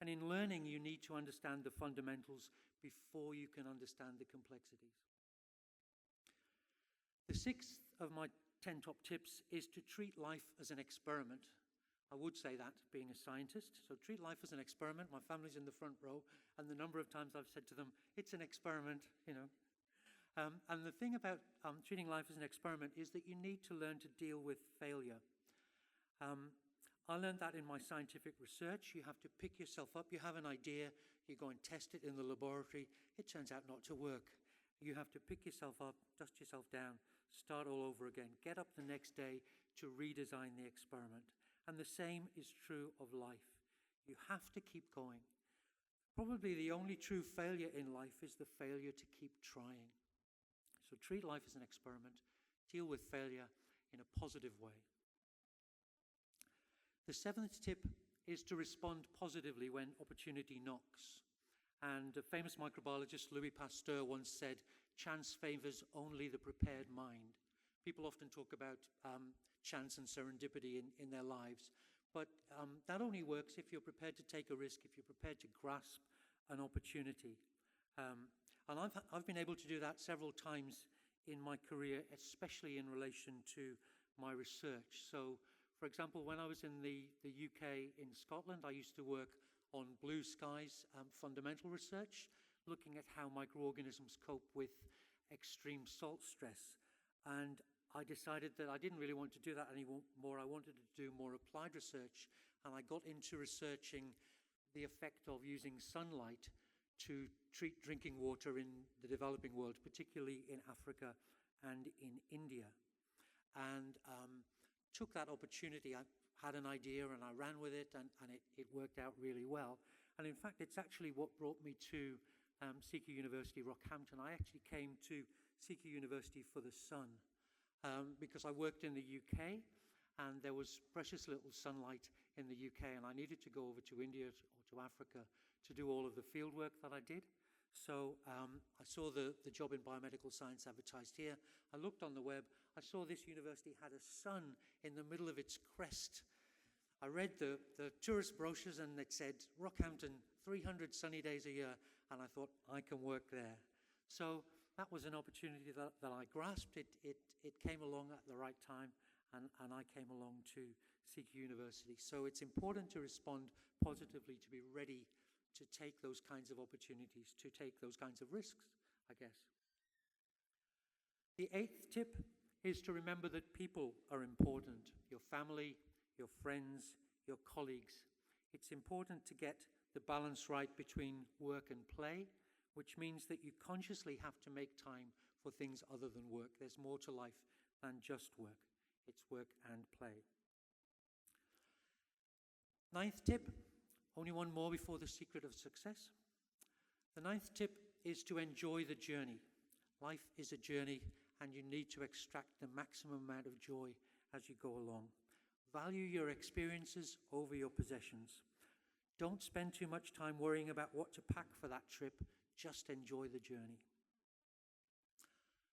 And in learning, you need to understand the fundamentals before you can understand the complexities. The sixth of my 10 top tips is to treat life as an experiment. I would say that, being a scientist. So treat life as an experiment. My family's in the front row, and the number of times I've said to them, it's an experiment, you know. And the thing about treating life as an experiment is that you need to learn to deal with failure. I learned that in my scientific research. You have to pick yourself up. You have an idea. You go and test it in the laboratory. It turns out not to work. You have to pick yourself up, dust yourself down, start all over again, get up the next day to redesign the experiment. And the same is true of life. You have to keep going. Probably the only true failure in life is the failure to keep trying. So treat life as an experiment. Deal with failure in a positive way. The seventh tip is to respond positively when opportunity knocks. And famous microbiologist Louis Pasteur once said, "Chance favors only the prepared mind." People often talk about chance and serendipity in their lives, but that only works if you're prepared to take a risk, if you're prepared to grasp an opportunity. And I've been able to do that several times in my career, especially in relation to my research. So, for example, when I was in the UK, in Scotland, I used to work on blue skies fundamental research, looking at how microorganisms cope with extreme salt stress. And I decided that I didn't really want to do that anymore. I wanted to do more applied research, and I got into researching the effect of using sunlight to treat drinking water in the developing world, particularly in Africa and in India. And took that opportunity. I had an idea and I ran with it, and it worked out really well. And in fact, it's actually what brought me to CQUniversity Rockhampton. I actually came to CQUniversity for the sun. Because I worked in the UK and there was precious little sunlight in the UK, and I needed to go over to India or to Africa to do all of the field work that I did. So I saw the job in biomedical science advertised here. I looked on the web. I saw this university had a sun in the middle of its crest. I read the tourist brochures, and it said, Rockhampton, 300 sunny days a year, and I thought, I can work there. So that was an opportunity that I grasped. It came along at the right time, and I came along to CQUniversity. So it's important to respond positively, to be ready to take those kinds of opportunities, to take those kinds of risks, I guess. The eighth tip is to remember that people are important. Your family, your friends, your colleagues. It's important to get the balance right between work and play, which means that you consciously have to make time for things other than work. There's more to life than just work. It's work and play. Ninth tip, only one more before the secret of success. The ninth tip is to enjoy the journey. Life is a journey, and you need to extract the maximum amount of joy as you go along. Value your experiences over your possessions. Don't spend too much time worrying about what to pack for that trip. Just enjoy the journey.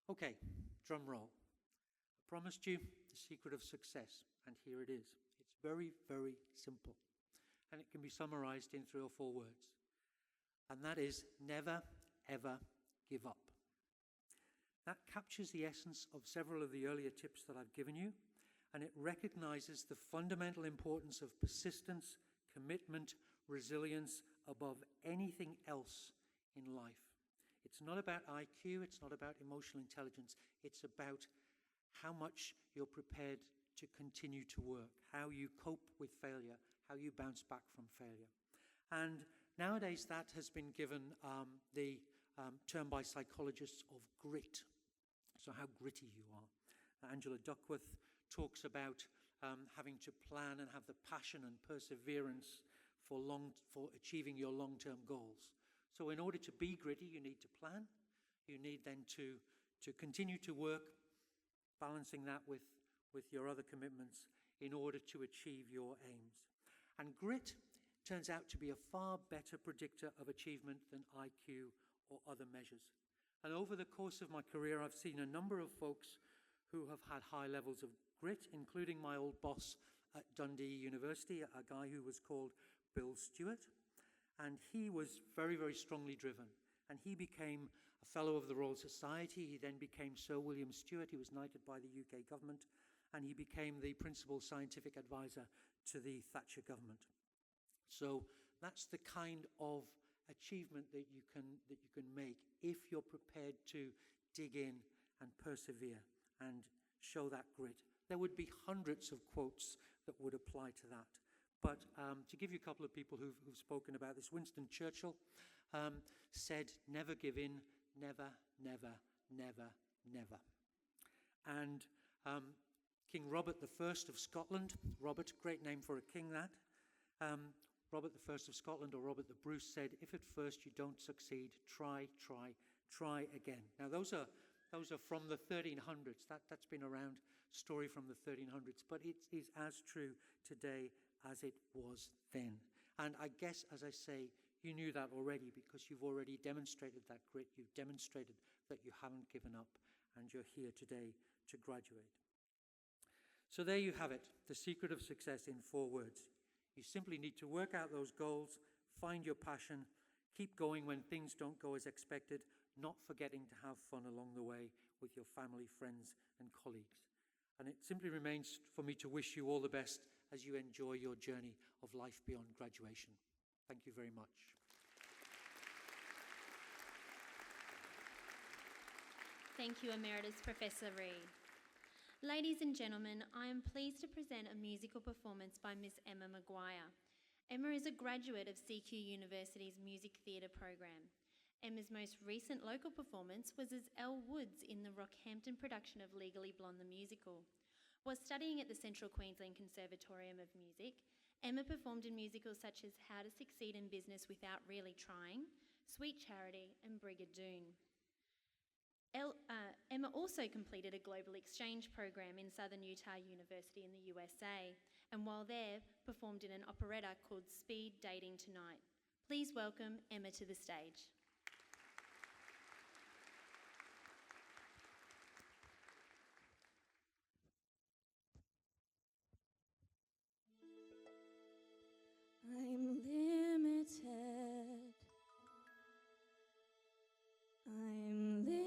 Okay, drum roll. I promised you the secret of success, and here it is. It's very, very simple, and it can be summarized in 3 or 4 words. And that is never, ever give up. That captures the essence of several of the earlier tips that I've given you, and it recognizes the fundamental importance of persistence, commitment, resilience above anything else in life. It's not about IQ, it's not about emotional intelligence, it's about how much you're prepared to continue to work, how you cope with failure, how you bounce back from failure. And nowadays that has been given the term by psychologists of grit, so how gritty you are. Angela Duckworth talks about having to plan and have the passion and perseverance for achieving your long-term goals. So in order to be gritty, you need to plan. You need then to continue to work, balancing that with your other commitments in order to achieve your aims. And grit turns out to be a far better predictor of achievement than IQ or other measures. And over the course of my career, I've seen a number of folks who have had high levels of grit, including my old boss at Dundee University, a guy who was called Bill Stewart. And he was very, very strongly driven. And he became a Fellow of the Royal Society. He then became Sir William Stewart. He was knighted by the UK government. and he became the principal scientific advisor to the Thatcher government. So that's the kind of achievement that you can make if you're prepared to dig in and persevere and show that grit. There would be hundreds of quotes that would apply to that. But to give you a couple of people who've spoken about this, Winston Churchill said, "Never give in, never, never, never, never." And King Robert I of Scotland, Robert, great name for a king that, Robert I of Scotland, or Robert the Bruce, said, "If at first you don't succeed, try, try, try again." Now those are from the 1300s. That's been around, story from the 1300s, but it is as true today as it was then. And I guess, as I say, you knew that already because you've already demonstrated that grit. You've demonstrated that you haven't given up, and you're here today to graduate. So there you have it, the secret of success in 4 words. You simply need to work out those goals, find your passion, keep going when things don't go as expected, not forgetting to have fun along the way with your family, friends, and colleagues. And it simply remains for me to wish you all the best as you enjoy your journey of life beyond graduation. Thank you very much. Thank you, Emeritus Professor Reid. Ladies and gentlemen, I am pleased to present a musical performance by Miss Emma Maguire. Emma is a graduate of CQUniversity's Music Theatre program. Emma's most recent local performance was as Elle Woods in the Rockhampton production of Legally Blonde the musical. While studying at the Central Queensland Conservatorium of Music, Emma performed in musicals such as How to Succeed in Business Without Really Trying, Sweet Charity and Brigadoon. Emma also completed a global exchange program in Southern Utah University in the USA, and while there, performed in an operetta called Speed Dating Tonight. Please welcome Emma to the stage. I'm limited. I'm limited.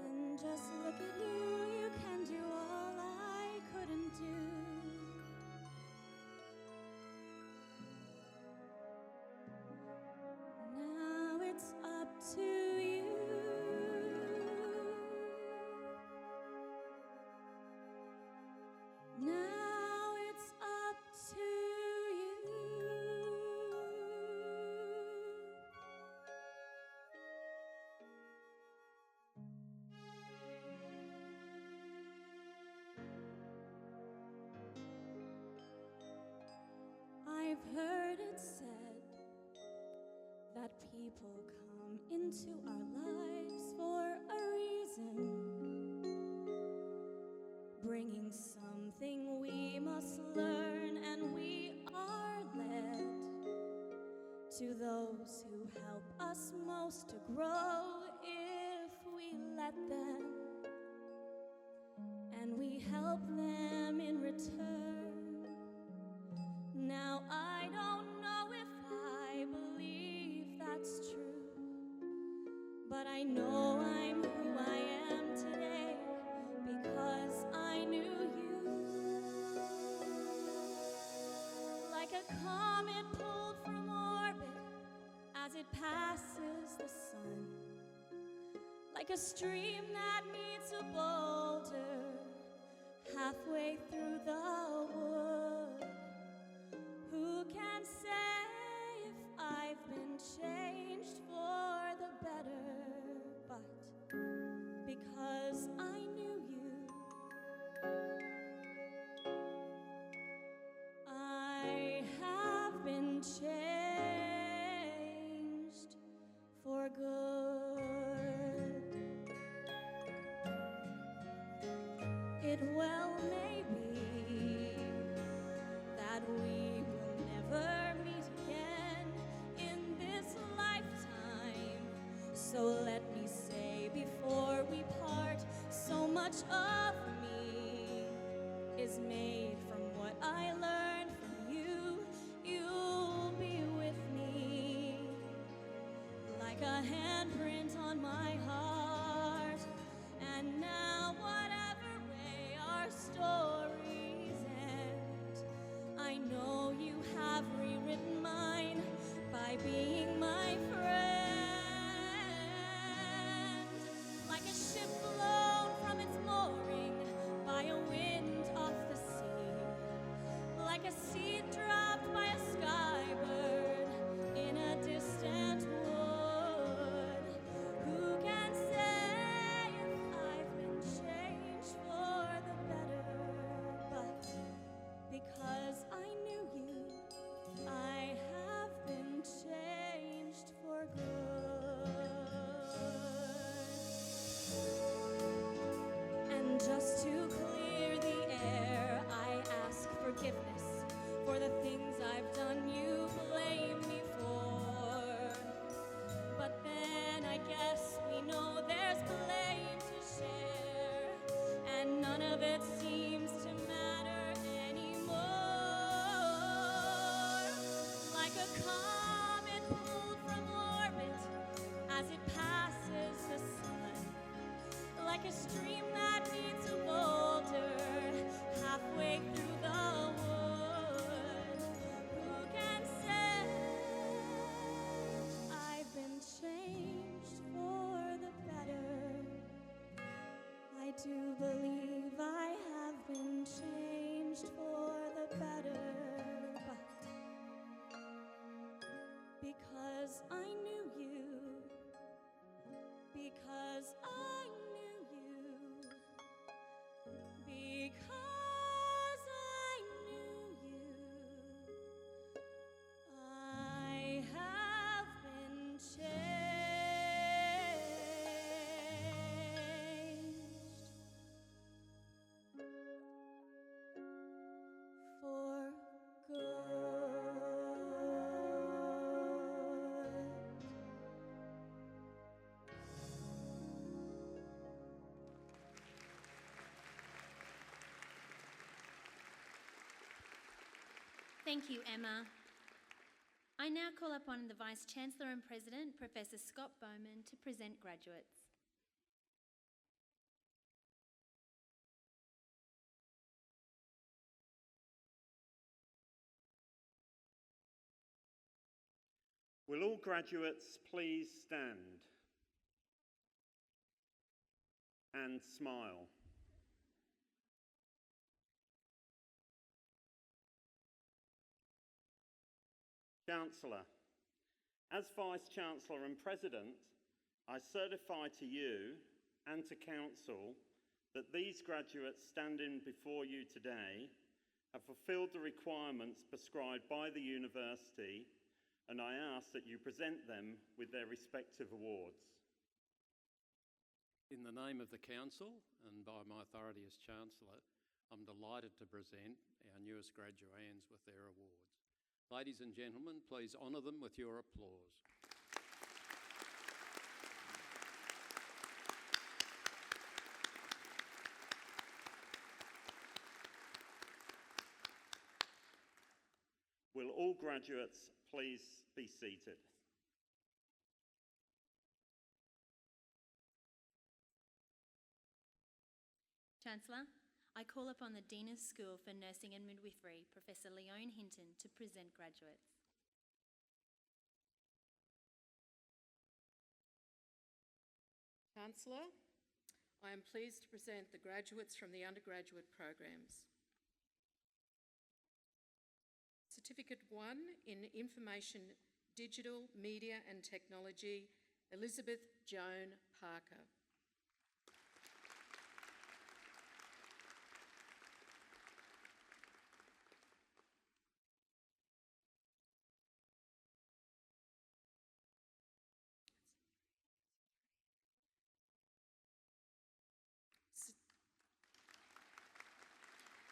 And just look at you, you can do all I couldn't do. Now it's up to you. Now it's up to you. I've heard it said that people come into our lives for a reason, bringing something we must learn, and we are led to those who help us most to grow if we let them, and we help them in return. Now I don't know if I believe that's true, but I know I'm who I am today because I knew you. Like a comet pulled from orbit as it passes the sun, like a stream that meets a boulder halfway through the wood. Who can say if I've been changed for the better? But because I knew you, I have been changed for good. It well may be that we will never meet again in this lifetime. So let me say before we part, so much of me is made from what I learned from you. You'll be with me like a handprint on my heart. just to clear the air. I ask forgiveness for the things I've done you blame me for. But then I guess we know there's blame to share, and none of it seems to matter anymore. Like a comet pulled from orbit as it passes the sun, like a stream that meets a boulder halfway through the wood. Who can say I've been changed for the better? I do believe I have been changed for the better, but because I knew you, because I knew you, because I knew you, I have been changed for good. Thank you, Emma. I now call upon the Vice-Chancellor and President, Professor Scott Bowman, to present graduates. Will all graduates please stand and smile? Chancellor, as Vice-Chancellor and President, I certify to you and to Council that these graduates standing before you today have fulfilled the requirements prescribed by the University, and I ask that you present them with their respective awards. In the name of the Council and by my authority as Chancellor, I'm delighted to present our newest graduands with their awards. Ladies and gentlemen, please honour them with your applause. Will all graduates please be seated? Chancellor, I call upon the Dean of School for Nursing and Midwifery, Professor Leone Hinton, to present graduates. Chancellor, I am pleased to present the graduates from the undergraduate programs. Certificate 1 in Information, Digital, Media and Technology, Elizabeth Joan Parker.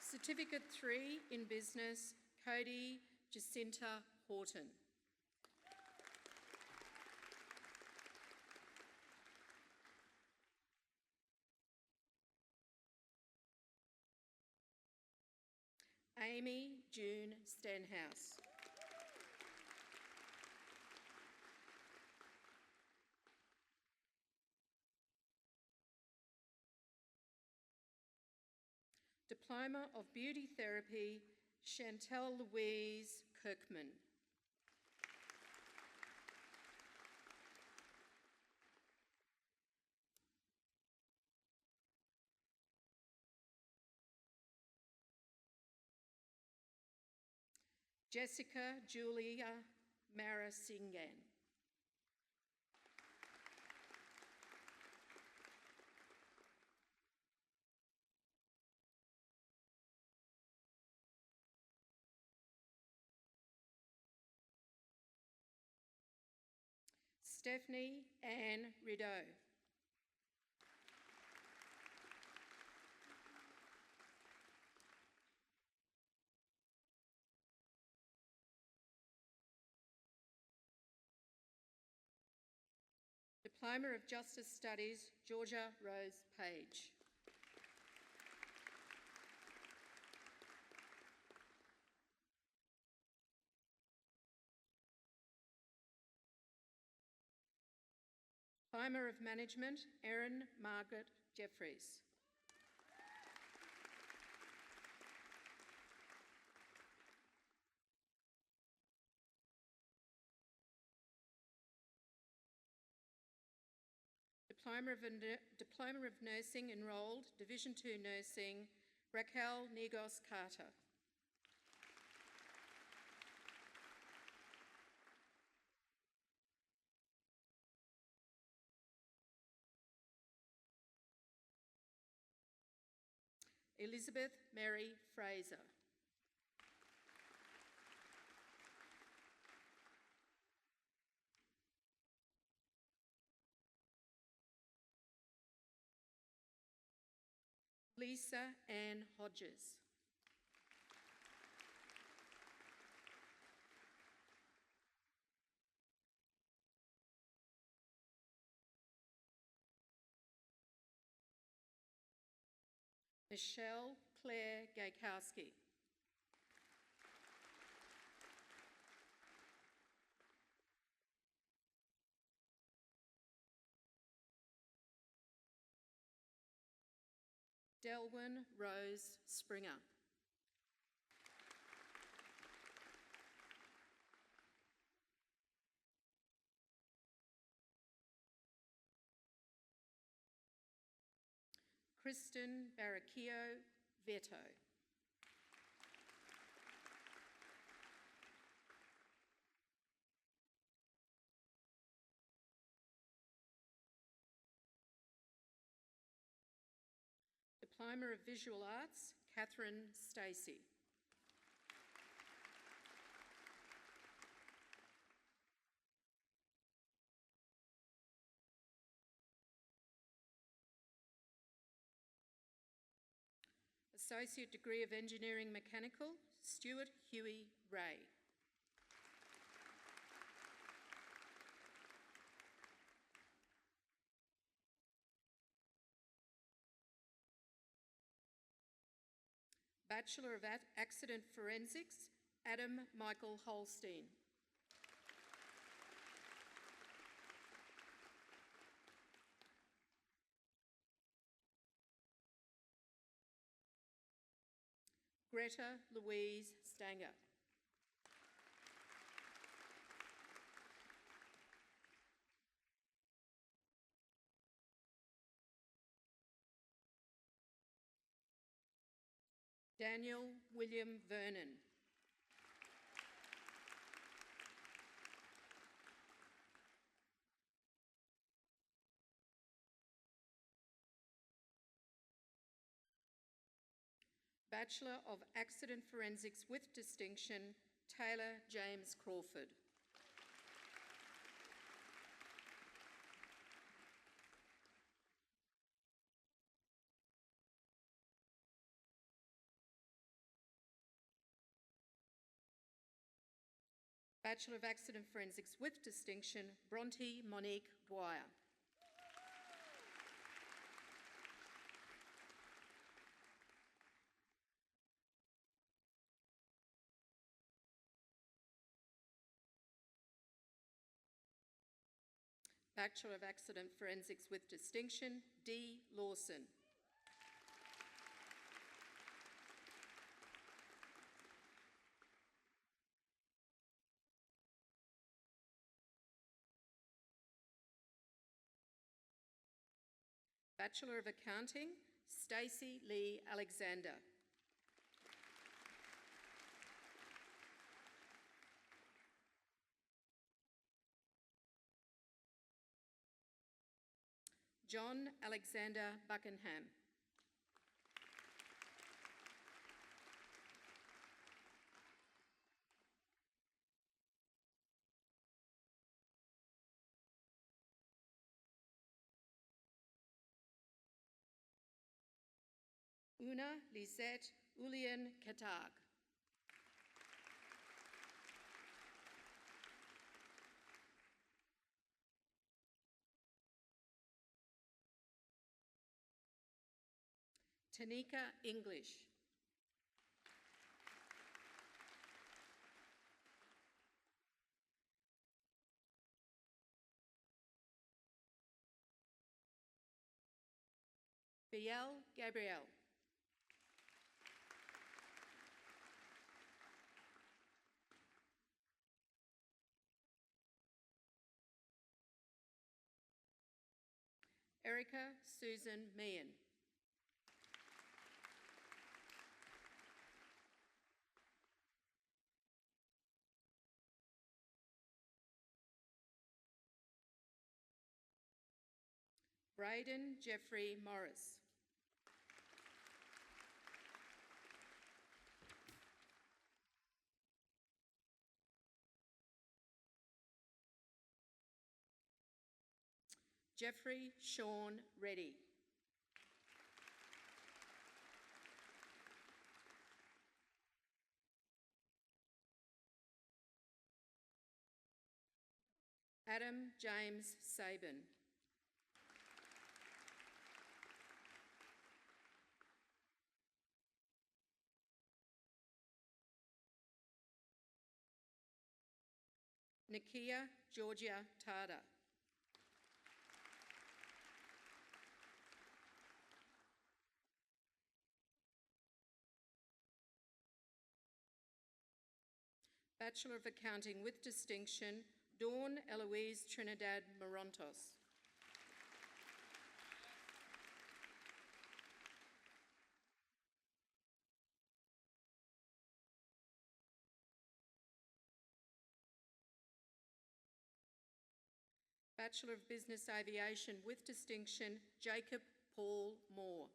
Certificate 3 in Business, Cody Jacinta Horton. Amy June Stenhouse. Diploma of Beauty Therapy, Chantel Louise Kirkman. Jessica Julia Marasingan. Stephanie Ann Rideau. Diploma of Justice Studies, Georgia Rose Page. Diploma of Management, Erin Margaret Jeffries. Diploma of Nursing Enrolled, Division 2 Nursing, Raquel Negos Carter. Elizabeth Mary Fraser. Lisa Ann Hodges. Michelle Claire Gaykowski. Delwyn Rose Springer. Kristen Barraquillo Veto. Diploma of Visual Arts, Catherine Stacey. Associate Degree of Engineering Mechanical, Stuart Huey Ray. Bachelor of Accident Forensics, Adam Michael Holstein. Greta Louise Stanger. Daniel William Vernon. Bachelor of Accident Forensics with Distinction, Taylor James Crawford. Bachelor of Accident Forensics with Distinction, Bronte Monique Dwyer. Bachelor of Accident Forensics with Distinction, D. Lawson. Bachelor of Accounting, Stacey Lee Alexander. John Alexander Buckingham. Una Lisette Ulien Katag. Tanika English. Biel Gabrielle. Erica Susan Meehan. Braden Jeffrey Morris. Jeffrey Sean Reddy. Adam James Sabin. Nikia Georgia Tada. Bachelor of Accounting with Distinction, Dawn Eloise Trinidad Morontos. Bachelor of Business Aviation with Distinction, Jacob Paul Moore.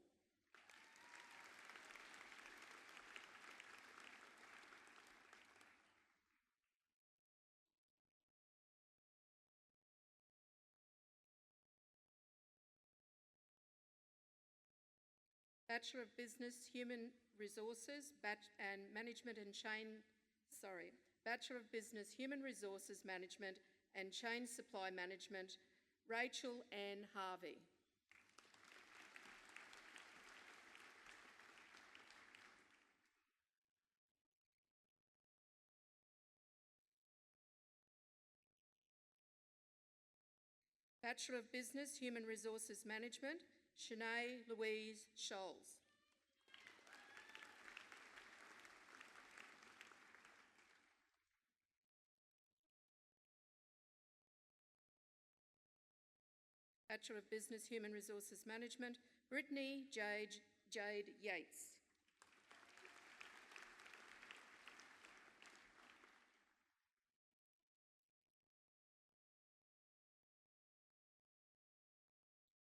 Bachelor of Business Human Resources and Management and Bachelor of Business Human Resources Management and Chain Supply Management, Rachel Ann Harvey. Bachelor of Business Human Resources Management, Shanae Louise Scholes. Bachelor of Business Human Resources Management, Brittany Jade Yates.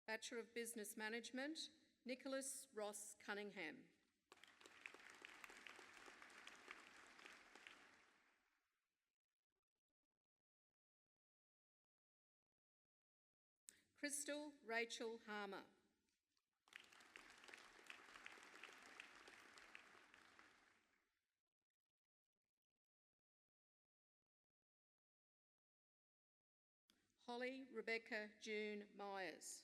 Bachelor of Business Management, Nicholas Ross Cunningham. Crystal Rachel Harmer. Holly Rebecca June Myers.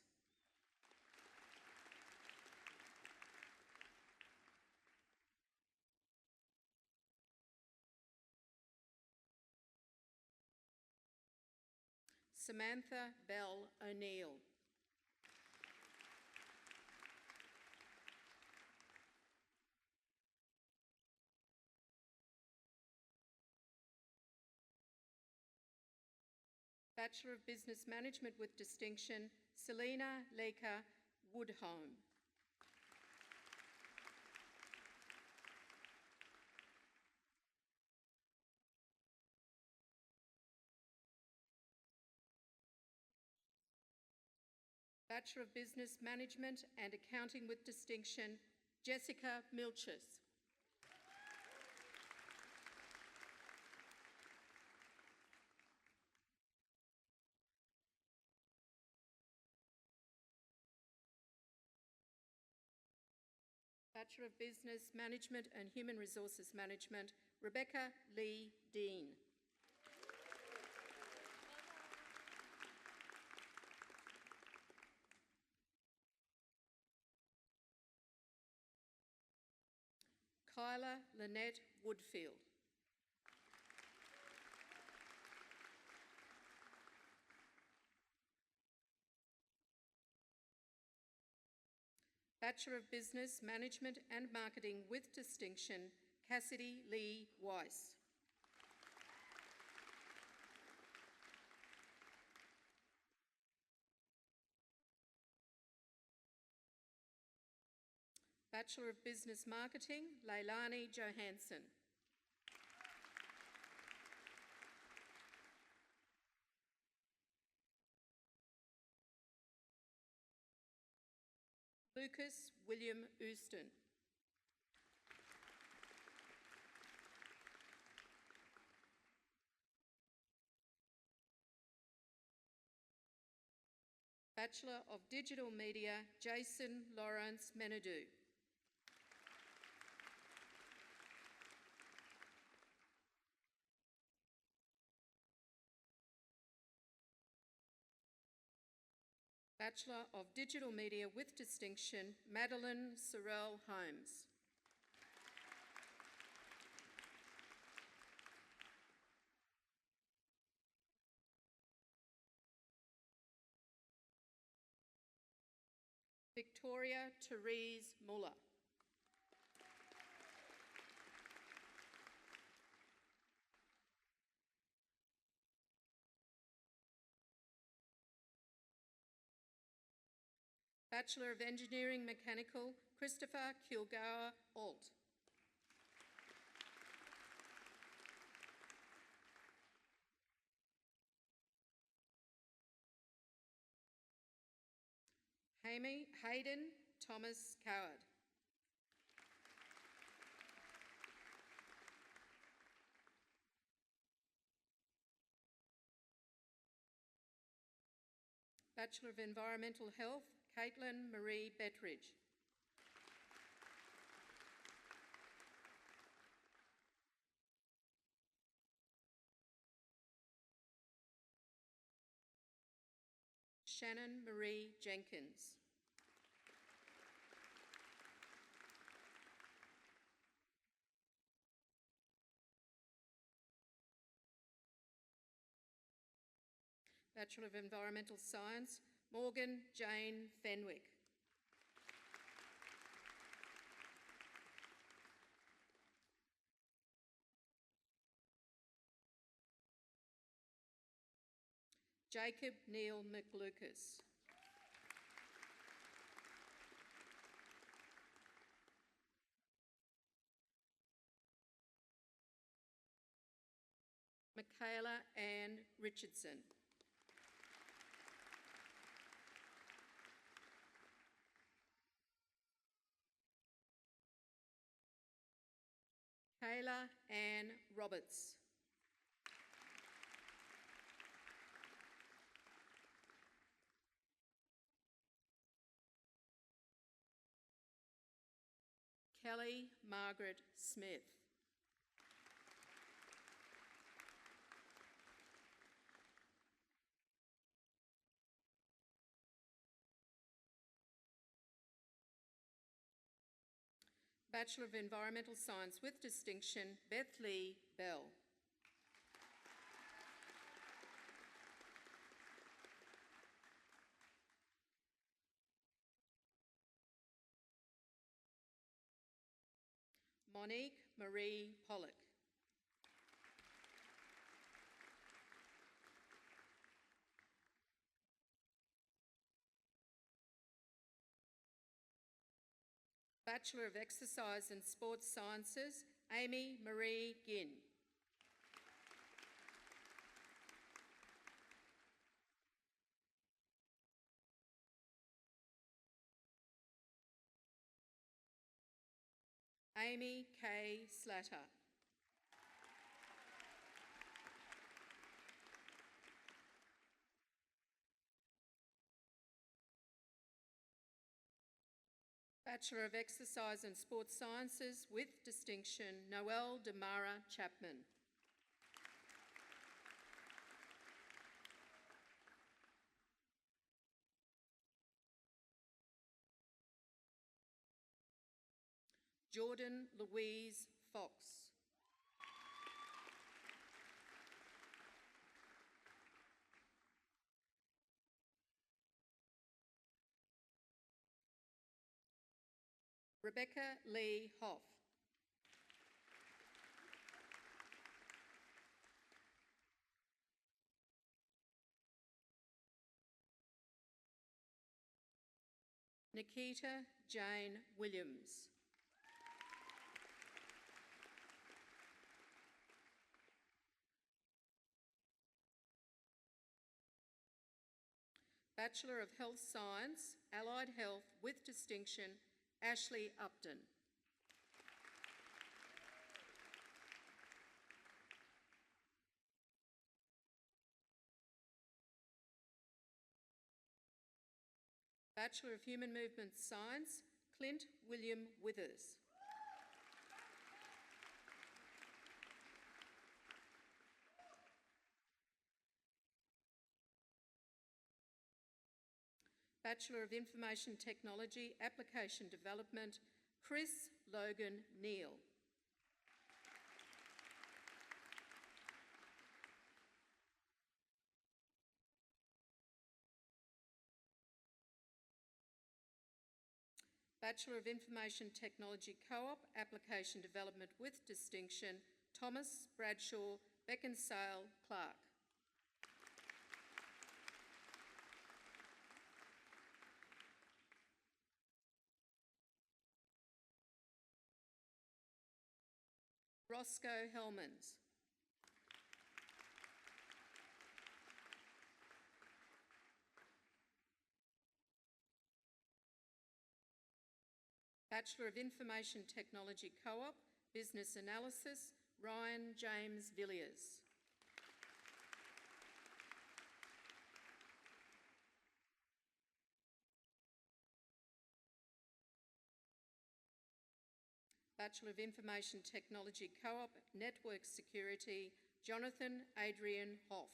Samantha Bell O'Neill. Bachelor of Business Management with Distinction, Selena Leka Woodhome. Bachelor of Business Management and Accounting with Distinction, Jessica Milchis. Bachelor of Business Management and Human Resources Management, Rebecca Lee Dean. Kyla Lynette Woodfield. Bachelor of Business Management and Marketing with distinction, Cassidy Lee Weiss. Bachelor of Business Marketing, Leilani Johansson. Lucas William Ouston. Bachelor of Digital Media, Jason Lawrence Menadou. Bachelor of Digital Media with distinction, Madeline Sorrell Holmes. Victoria Therese Muller. Bachelor of Engineering Mechanical, Christopher Kilgour Alt. Hayden Thomas Coward. Bachelor of Environmental Health, Caitlin Marie Bettridge. Shannon Marie Jenkins. Bachelor of Environmental Science, Morgan Jane Fenwick. Jacob Neil McLucas. Michaela Ann Richardson. Kayla Ann Roberts. Kelly Margaret Smith. Bachelor of Environmental Science with distinction, Beth Lee Bell. Monique Marie Pollock. Bachelor of Exercise and Sports Sciences, Amy Marie Ginn. Amy K. Slatter. Bachelor of Exercise and Sports Sciences with distinction, Noelle Damara Chapman. Jordan Louise Fox. Rebecca Lee Hoff. Nikita Jane Williams. Bachelor of Health Science, Allied Health with distinction, Ashley Upton. Bachelor of Human Movement Science, Clint William Withers. Bachelor of Information Technology, Application Development, Chris Logan Neal. Bachelor of Information Technology Co-op, Application Development with distinction, Thomas Bradshaw Beckinsale Clark. Roscoe Hellmans. Bachelor of Information Technology Co-op, Business Analysis, Ryan James Villiers. Bachelor of Information Technology Co-op, Network Security, Jonathan Adrian Hoff.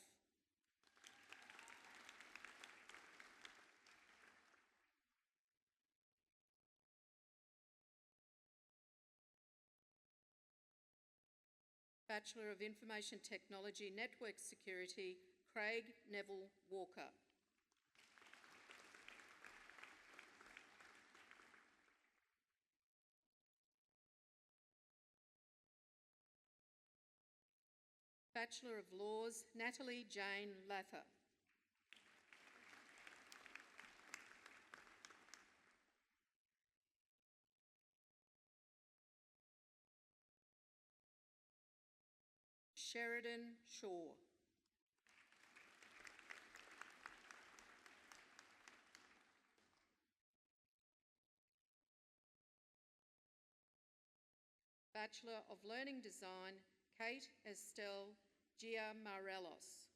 Bachelor of Information Technology, Network Security, Craig Neville Walker. Bachelor of Laws, Natalie Jane Lather. Sheridan Shaw. Bachelor of Learning Design, Kate Estelle Giamarellos.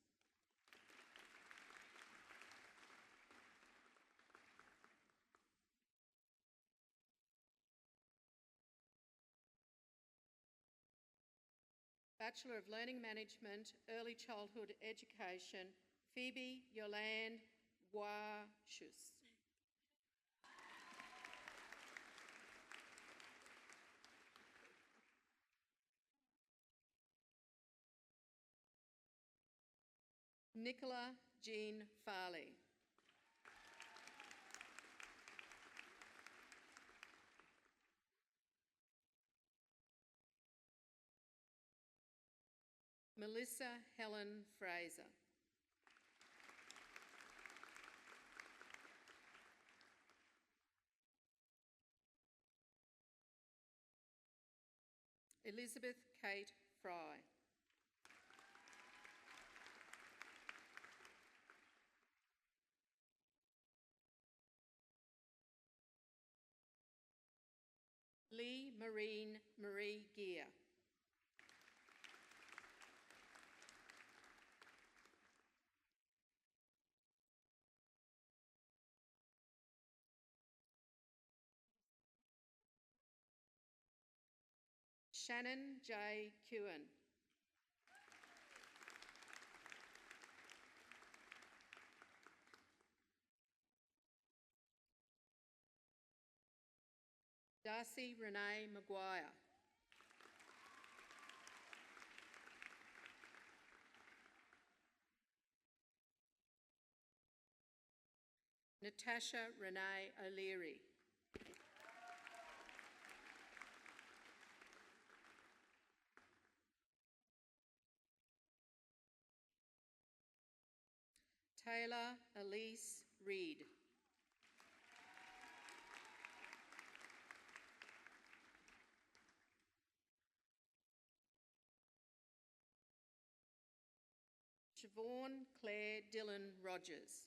Bachelor of Learning Management, Early Childhood Education, Phoebe Yolande Washus. Nicola Jean Farley. Melissa Helen Fraser. Elizabeth Kate Fry. Lee Marine Marie Gear. Shannon J. Kewen. Darcy Renee Maguire. Natasha Renee O'Leary. Taylor Elise Reid. Siobhan Claire Dillon Rogers.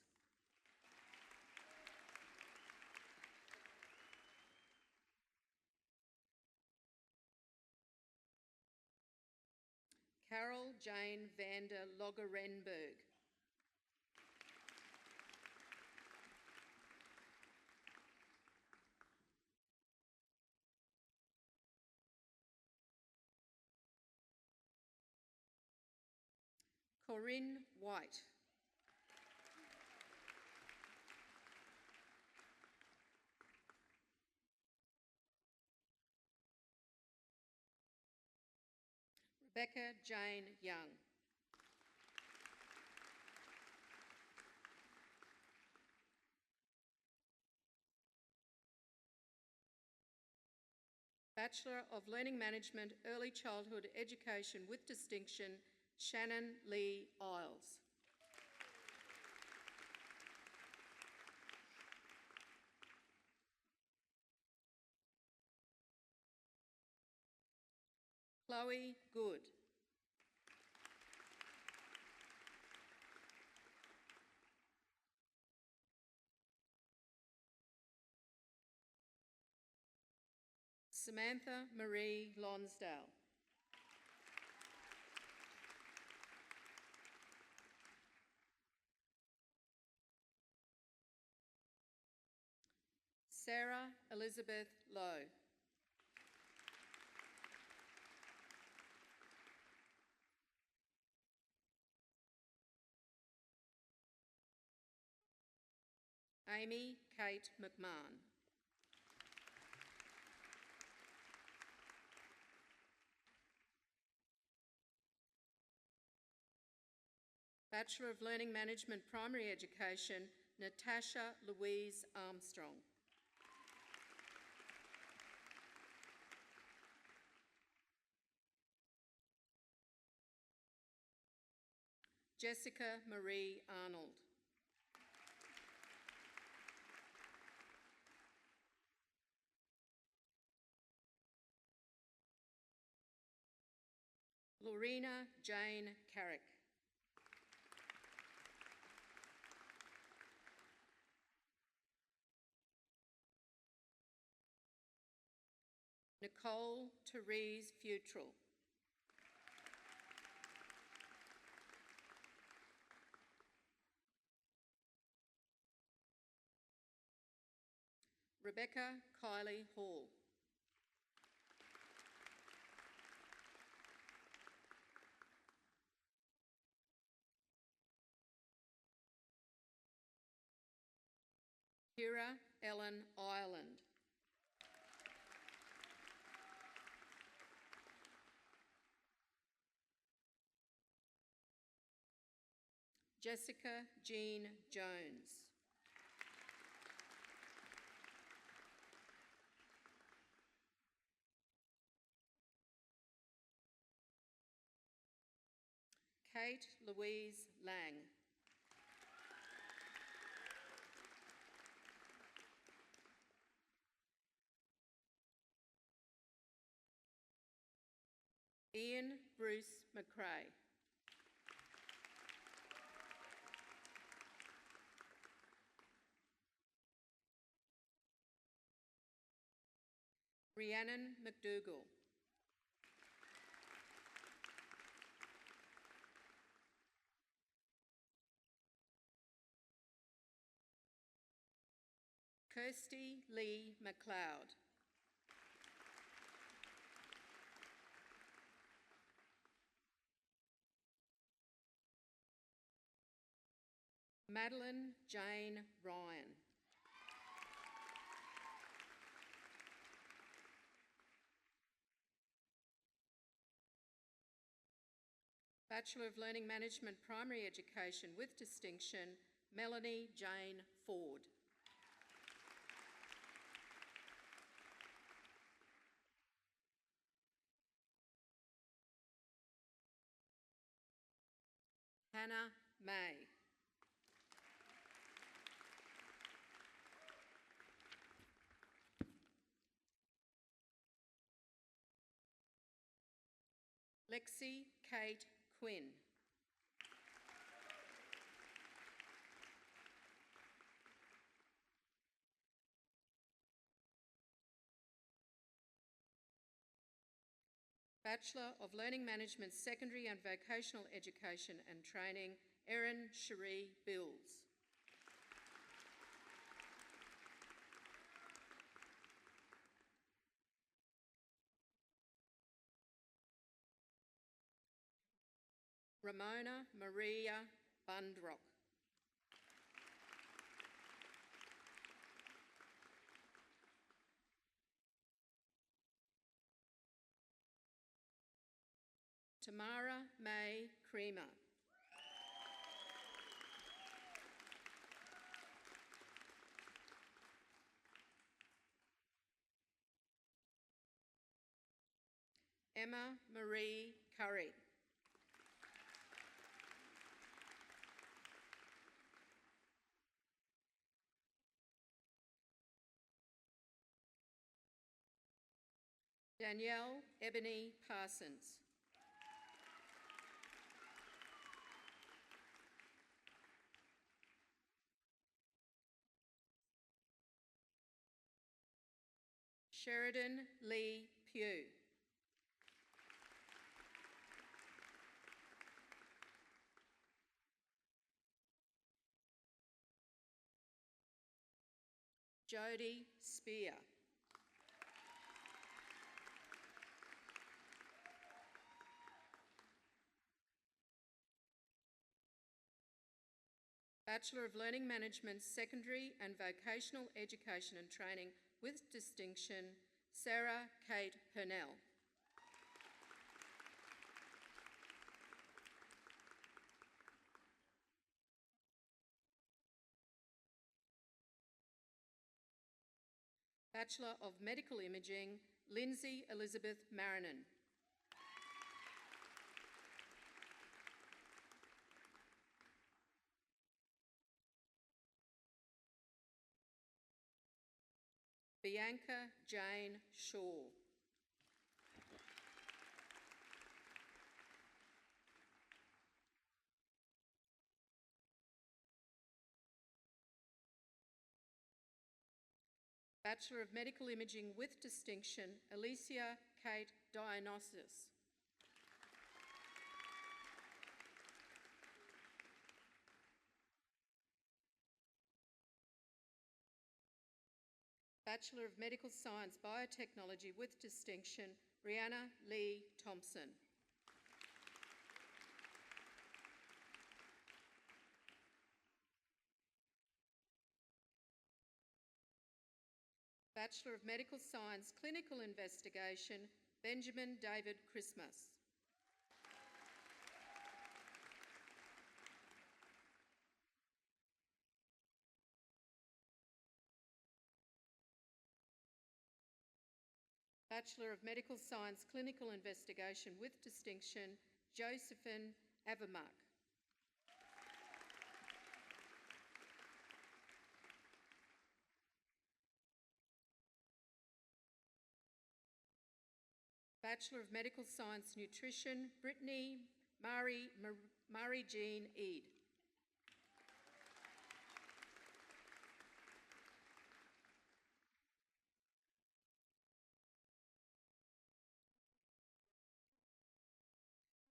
Carol Jane Vander Logerenberg. Corinne White. Rebecca Jane Young. Bachelor of Learning Management, Early Childhood Education with Distinction, Shannon Lee Isles. Chloe Good. Samantha Marie Lonsdale. Sarah Elizabeth Lowe. Amy Kate McMahon. Bachelor of Learning Management, Primary Education, Natasha Louise Armstrong. Jessica Marie Arnold. Lorena Jane Carrick. Nicole Therese Futrell. Rebecca Kylie Hall. Kira Ellen Ireland. Jessica Jean Jones. Kate Louise Lang. Ian Bruce McRae. Rhiannon McDougall. Kirsty Lee McLeod. Madeline Jane Ryan. Bachelor of Learning Management Primary Education with distinction, Melanie Jane Ford. Hannah May. Lexi Kate Quinn. Bachelor of Learning Management Secondary and Vocational Education and Training, Erin Cherie Bills. Ramona Maria Bundrock. Tamara May Creamer. Emma Marie Curry. Danielle Ebony Parsons. Sheridan Lee Pugh. Jodie Spear. Bachelor of Learning Management Secondary and Vocational Education and Training with distinction, Sarah Kate Purnell. Bachelor of Medical Imaging, Lindsay Elizabeth Marinan. Bianca Jane Shaw. Bachelor of Medical Imaging with distinction, Alicia Kate Dionysus. Bachelor of Medical Science Biotechnology with distinction, Brianna Lee Thompson. Bachelor of Medical Science Clinical Investigation, Benjamin David Christmas. Bachelor of Medical Science Clinical Investigation with distinction, Josephine Avamark. Bachelor of Medical Science Nutrition, Brittany Murray Jean Eade.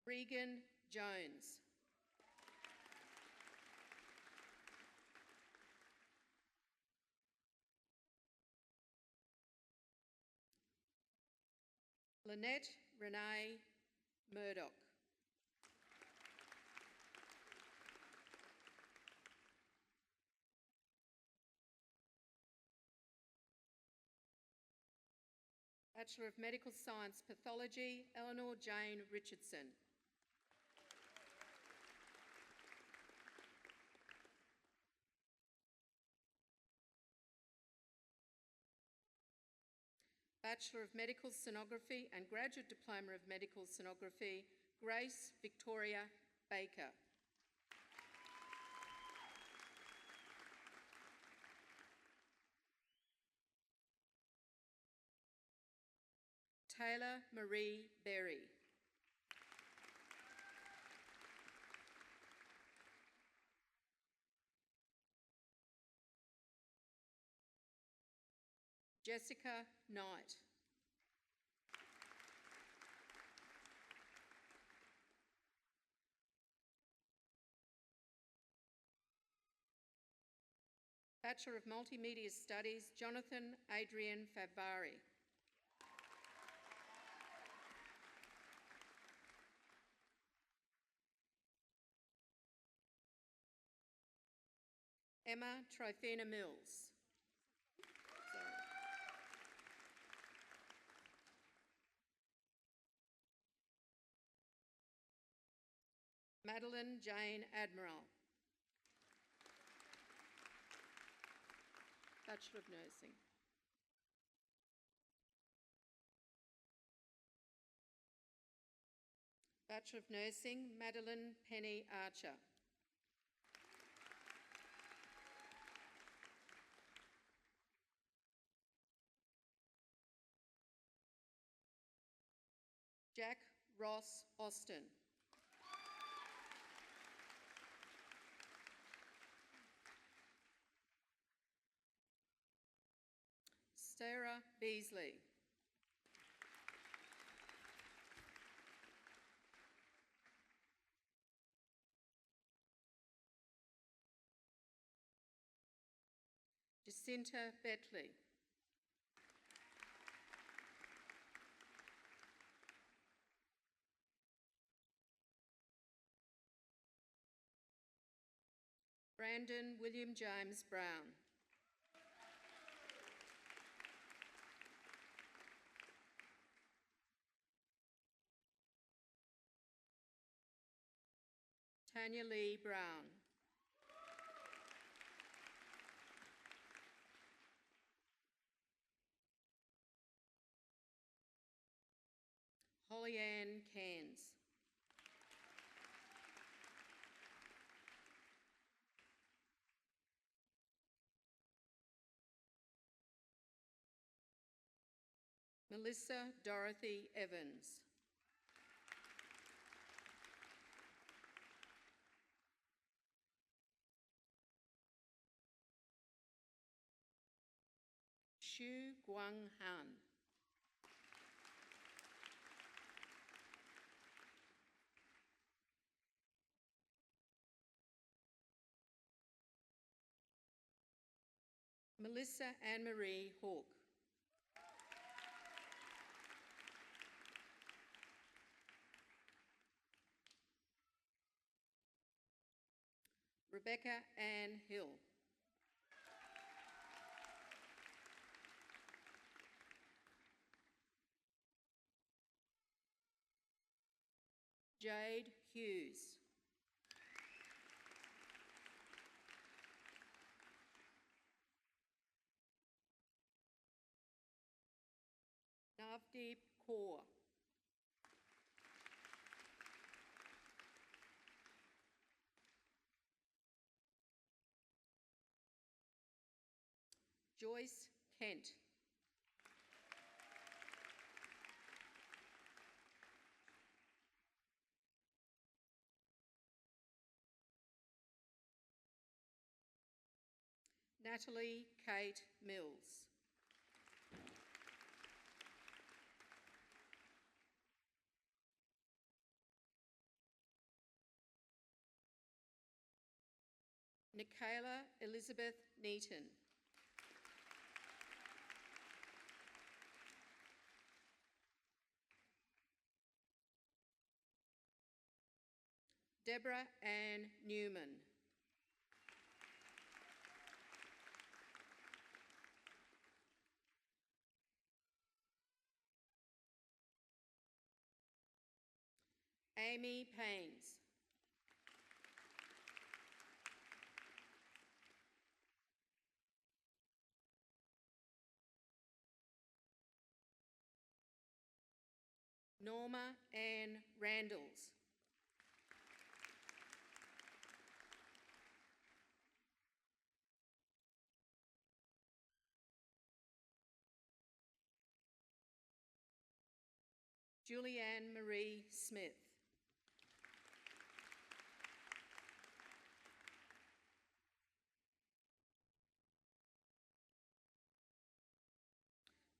Regan Jones. Lynette Renee Murdoch. Bachelor of Medical Science Pathology, Eleanor Jane Richardson. Bachelor of Medical Sonography and Graduate Diploma of Medical Sonography, Grace Victoria Baker. Taylor Marie Berry. Jessica Knight. Bachelor of Multimedia Studies, Jonathan Adrian Favari. Emma Trifina Mills. Sorry. Madeline Jane Admiral. Bachelor of Nursing. Bachelor of Nursing, Madeline Penny Archer. Jack Ross Austin. Sarah Beasley. Jacinta Betley. Brandon William James Brown. Tanya Lee Brown. Holly Ann Cairns. Melissa Dorothy Evans. Xu Guang Han. Melissa Anne-Marie Hawke. Rebecca Ann Hill. Jade Hughes. Navdeep Kaur. Joyce Kent. Natalie Kate Mills. Nicaela Elizabeth Neaton. Deborah Ann Newman. Amy Paines. Norma Ann Randalls. Julianne Marie Smith.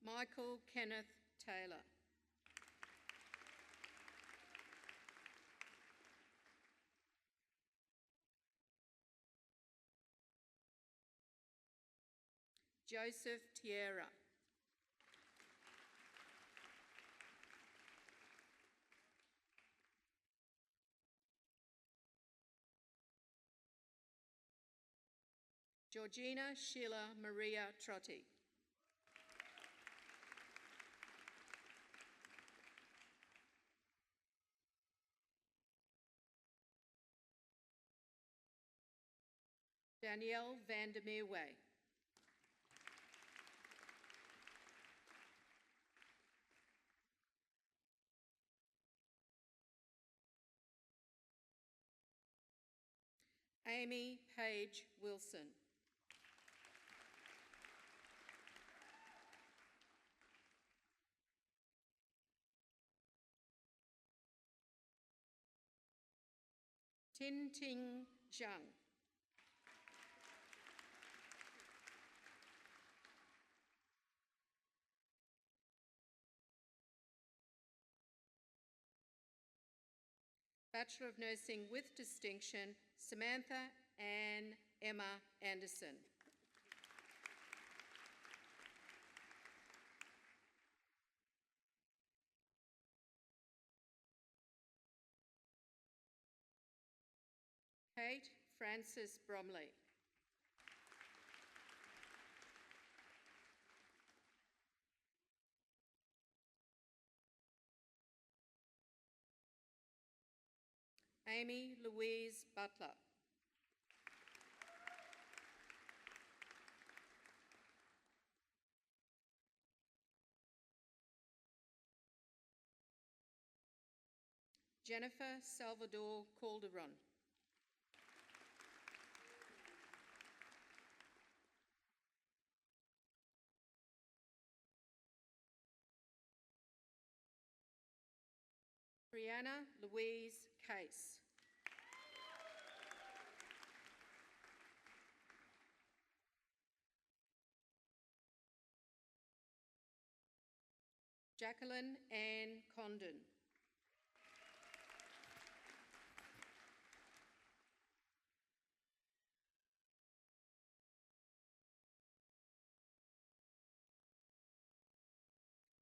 Michael Kenneth Taylor. Joseph Tierra. Georgina Sheila Maria Trotti. Danielle Vandermeerway. Amy Page Wilson. Tin Ting Zhang. Bachelor of Nursing with Distinction, Samantha Ann Emma Anderson. Kate Frances Bromley. Amy Louise Butler. Jennifer Salvador Calderon. Brianna Louise Case. Jacqueline Ann Condon.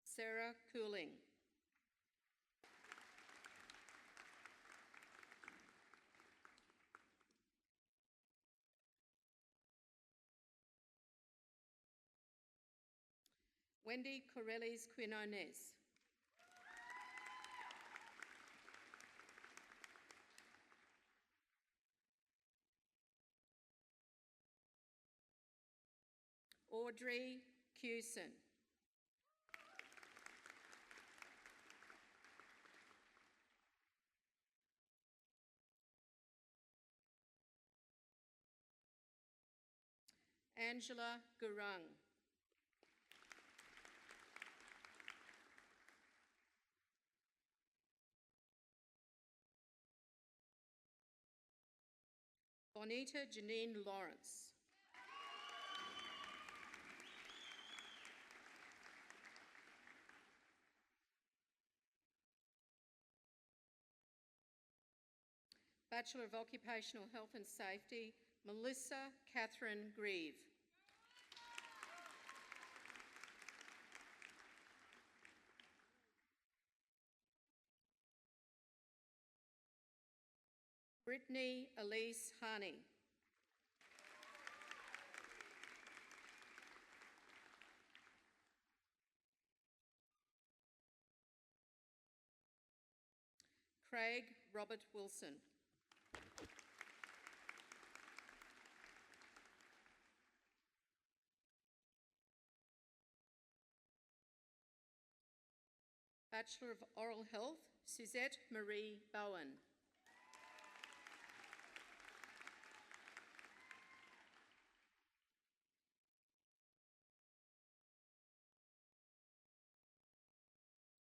Sarah Cooling. Wendy Corellis Quinones. Audrey Cewson. Angela Gurung. Bonita Janine Lawrence. Bachelor of Occupational Health and Safety, Melissa Catherine Grieve. Brittany Elise Harney. Craig Robert Wilson. Bachelor of Oral Health, Suzette Marie Bowen.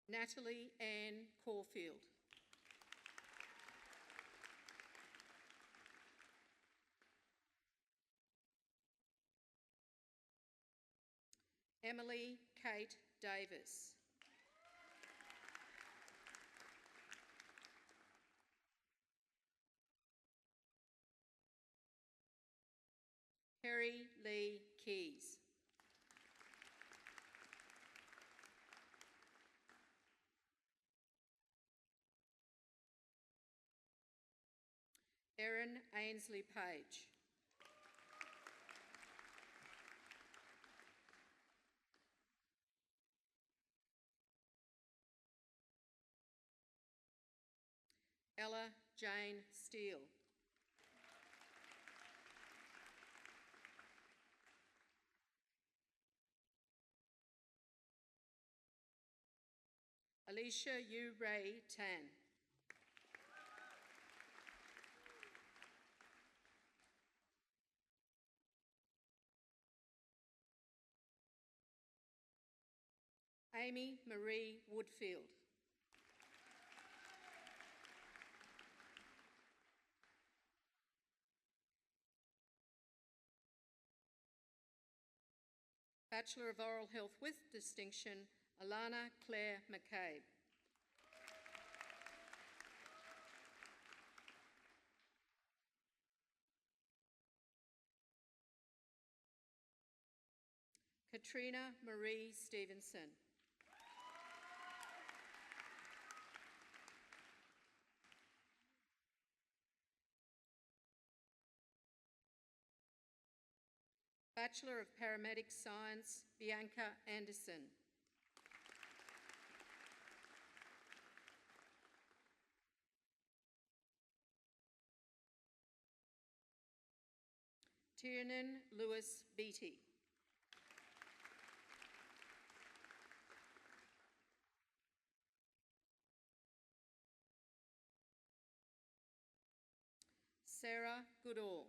Natalie Ann Caulfield. Emily Kate Davis. Kerry Lee Keys. Erin Ainsley Page. Ella Jane Steele. Alicia Yu Ray Tan. Amy Marie Woodfield. Bachelor of Oral Health with Distinction, Alana Claire McCabe. Katrina Marie Stevenson. Bachelor of Paramedic Science, Bianca Anderson. Tiernan Lewis Beattie. Sarah Goodall.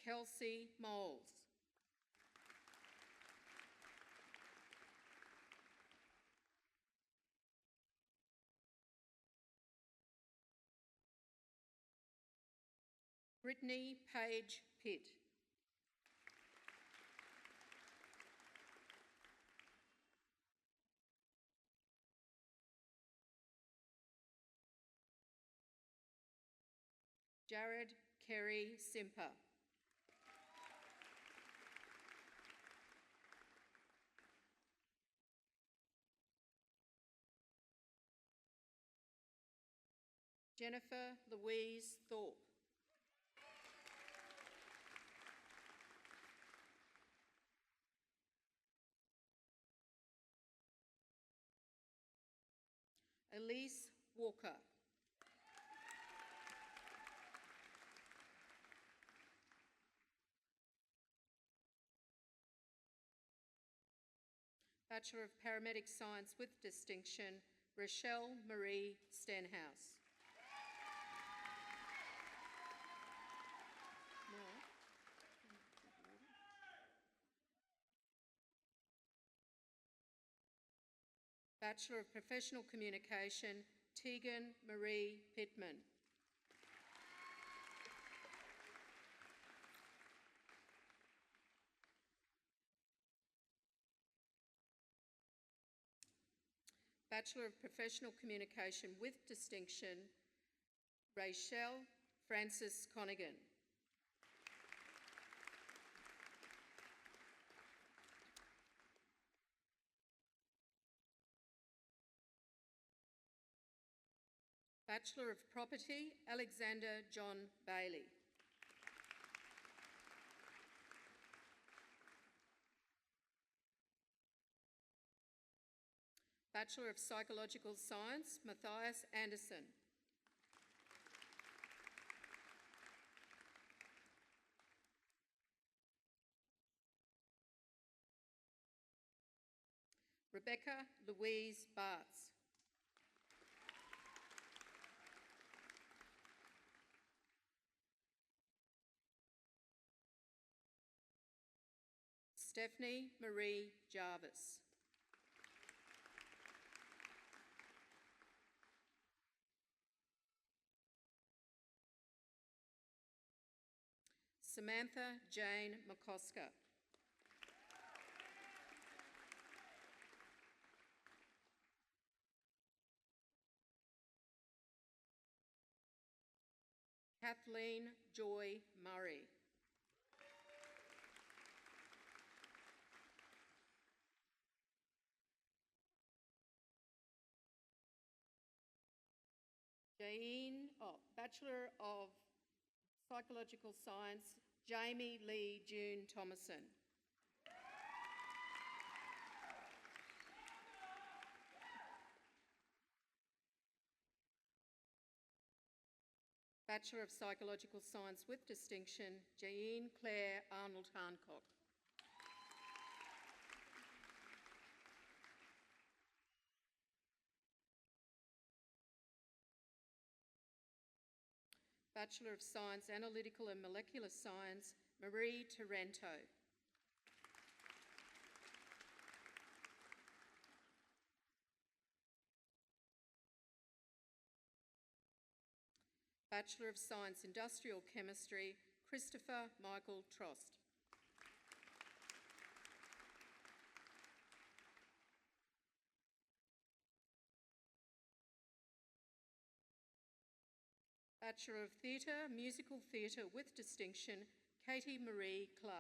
Kelsey Moles. Brittany Page Pitt. Jared Kerry Simper. Jennifer Louise Thorpe. Elise Walker. Bachelor of Paramedic Science with Distinction, Rochelle Marie Stenhouse. Bachelor of Professional Communication, Tegan Marie Pittman. Bachelor of Professional Communication with Distinction, Rachel Frances Connigan. Bachelor of Property, Alexander John Bailey. Bachelor of Psychological Science, Matthias Anderson. Rebecca Louise Bartz. Stephanie Marie Jarvis. Samantha Jane McCosker. Kathleen Joy Murray. Bachelor of Psychological Science, Jamie Lee June Thomason. Bachelor of Psychological Science with distinction, Jean Claire Arnold Hancock. Bachelor of Science, Analytical and Molecular Science, Marie Tarento. Bachelor of Science, Industrial Chemistry, Christopher Michael Trost. Bachelor of Theatre, Musical Theatre with distinction, Katie Marie Clark.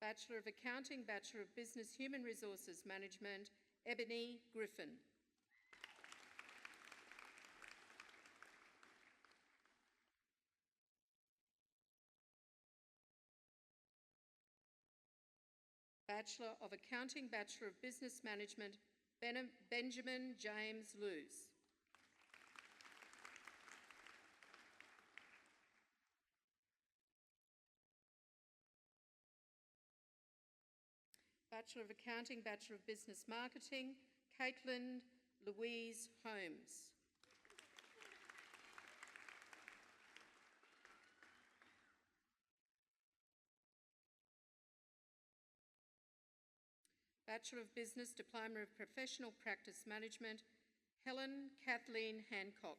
Bachelor of Accounting, Bachelor of Business Human Resources Management, Ebony Griffin. Bachelor of Accounting, Bachelor of Business Management, Benjamin James Luce. Bachelor of Accounting, Bachelor of Business Marketing, Caitlin Louise Holmes. Bachelor of Business, Diploma of Professional Practice Management, Helen Kathleen Hancock.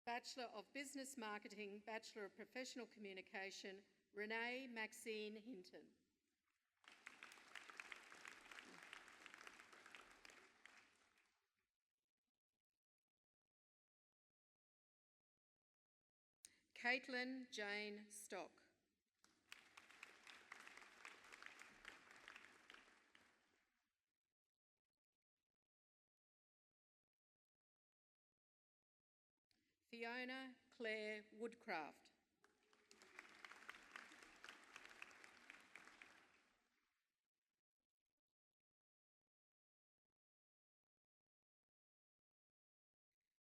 Bachelor of Business Marketing, Bachelor of Professional Communication, Renee Maxine Hinton. Caitlin Jane Stock. Fiona Claire Woodcraft.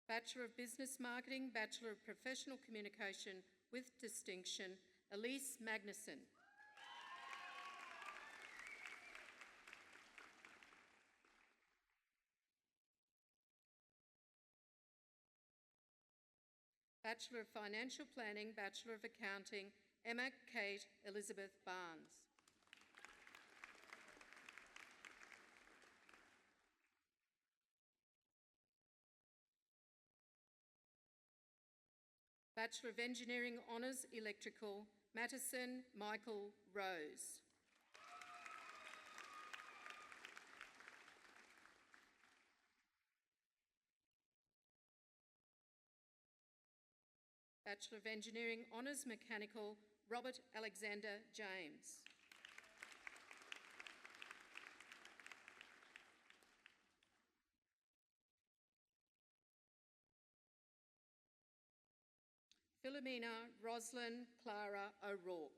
Bachelor of Business Marketing, Bachelor of Professional Communication with distinction, Elise Magnuson. Bachelor of Financial Planning, Bachelor of Accounting, Emma Kate Elizabeth Barnes. Bachelor of Engineering Honours Electrical, Matteson Michael Rose. Bachelor of Engineering Honours Mechanical, Robert Alexander James. Philomena Roslyn Clara O'Rourke.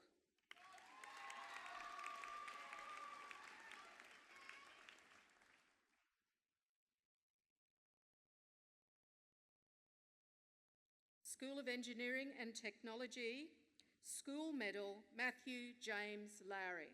School of Engineering and Technology, School Medal, Matthew James Lowry.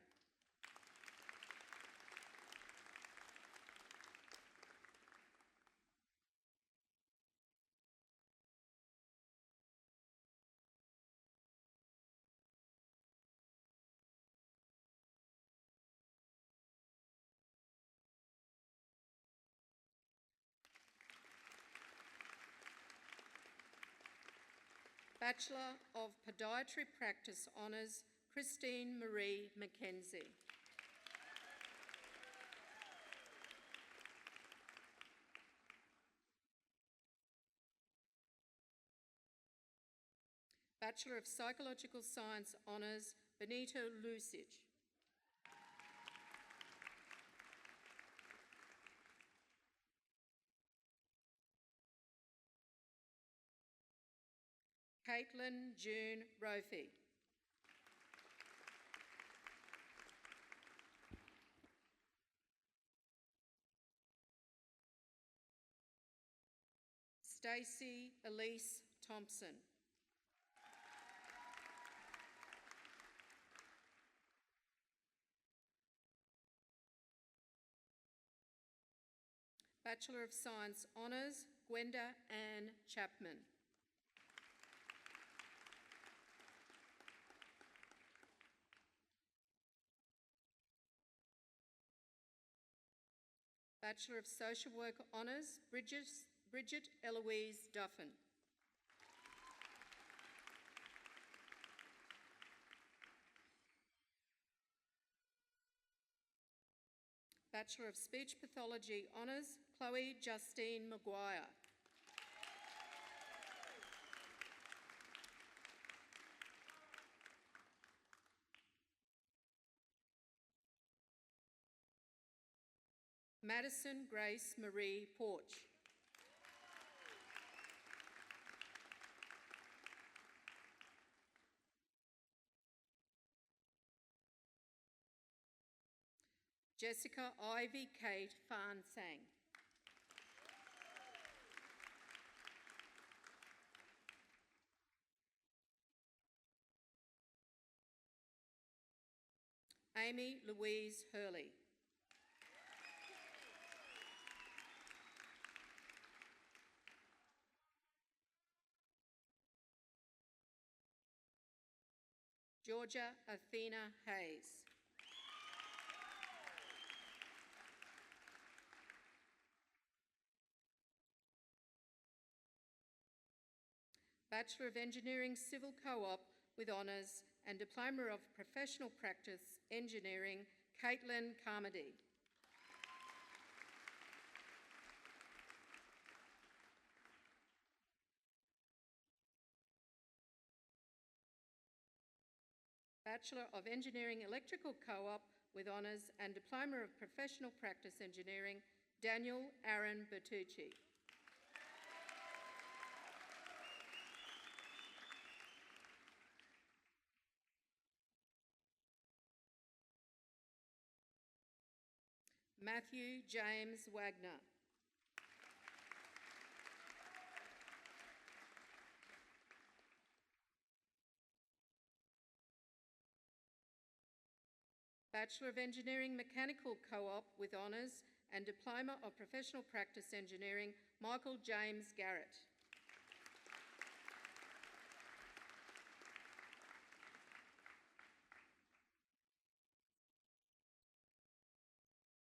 Bachelor of Podiatry Practice Honours, Christine Marie Mackenzie. Bachelor of Psychological Science Honours, Benito Lucic. Caitlin June Rofi. Stacey Elise Thompson. Bachelor of Science Honours, Gwenda Ann Chapman. Bachelor of Social Work Honours, Bridget Eloise Duffin. Bachelor of Speech Pathology Honours, Chloe Justine Maguire. Madison Grace Marie Porch. Jessica Ivy Kate Fan Sang. Amy Louise Hurley. Georgia Athena Hayes. Bachelor of Engineering Civil Co-op with Honours and Diploma of Professional Practice Engineering, Caitlin Carmody. Bachelor of Engineering Electrical Co-op with Honours and Diploma of Professional Practice Engineering, Daniel Aaron Bertucci. Matthew James Wagner. Bachelor of Engineering Mechanical Co-op with Honours and Diploma of Professional Practice Engineering, Michael James Garrett.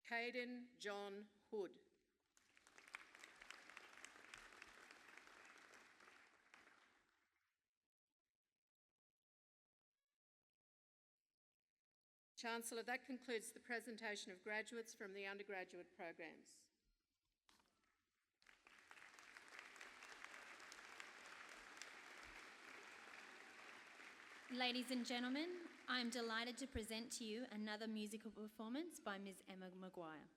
Caden John Hood. Chancellor, that concludes the presentation of graduates from the undergraduate programs. Ladies and gentlemen, I am delighted to present to you another musical performance by Ms. Emma Maguire.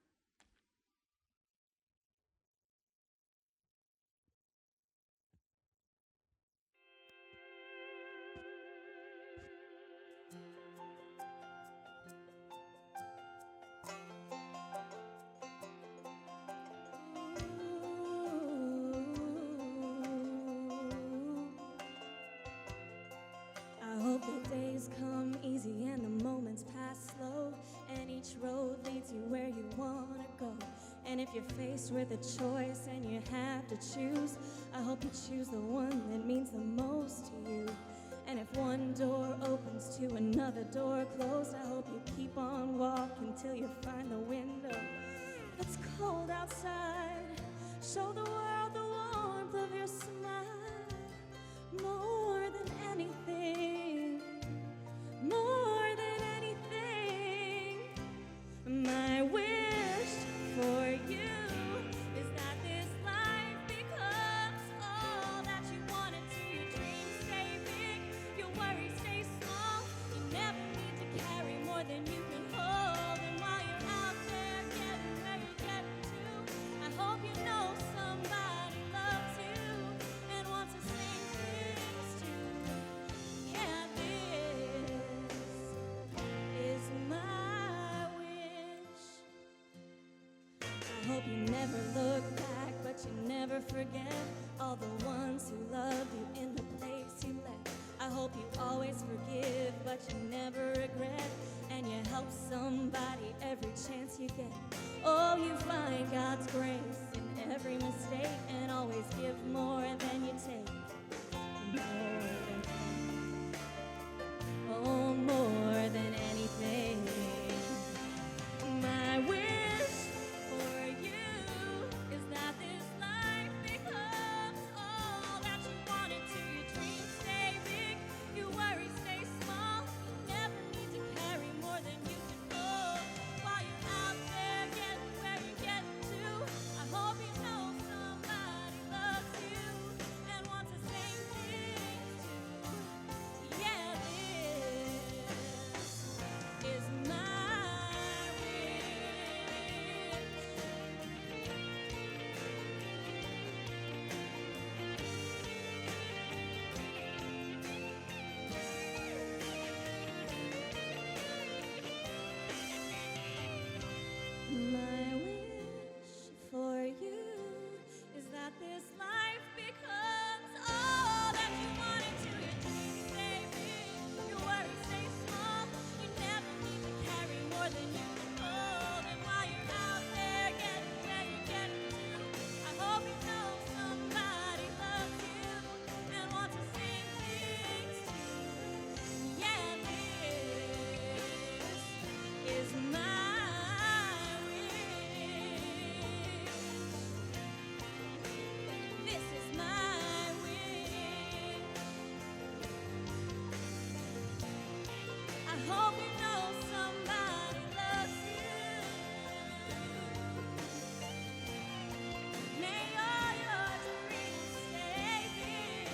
fast, slow, and each road leads you where you want to go. And if you're faced with a choice and you have to choose, I hope you choose the one that means the most to you. And if one door opens to another door closed, I hope you keep on walking till you find the window. If it's cold outside, show the world the warmth of your smile. More than anything, more than anything, my wish for you is that this life becomes all that you want it to. Your dreams stay big, your worries stay small. You never need to carry more than you can hold. And while you're out there getting where you get to, I hope you know somebody loves you and wants the same things too. Yeah, this is my wish. I hope you never look back, but you never forget all the ones who loved you in the place you left. I hope you always forgive, but you never regret, and you help somebody every chance you get. Oh, you find God's grace in every mistake, and always give more than you take. More than, oh, more than anything. My wish for you is that this life becomes all that you want it to. Your dreams stay big, your worries stay small. You never need to carry more than you can hold. While you're out there getting where you get to, I hope you know somebody loves you and wants the same things too. Yeah, this is my wish. My wish for you is that this life becomes all that you want it to. Your dreams stay big, your worries stay small. You never need to carry more than you can hold. And while you're out there getting where you get to, I hope you know somebody loves you and wants the same things too. Yeah, this is my wish. This is my wish. I hope you know somebody loves you. May all your dreams stay big.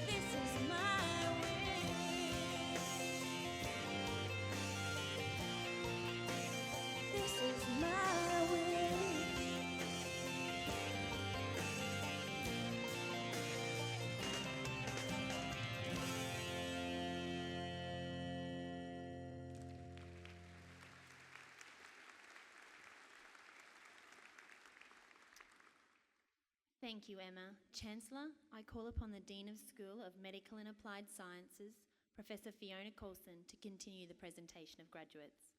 This is my wish. This is my wish. Thank you, Emma. Chancellor, I call upon the Dean of School of Medical and Applied Sciences, Professor Fiona Coulson, to continue the presentation of graduates.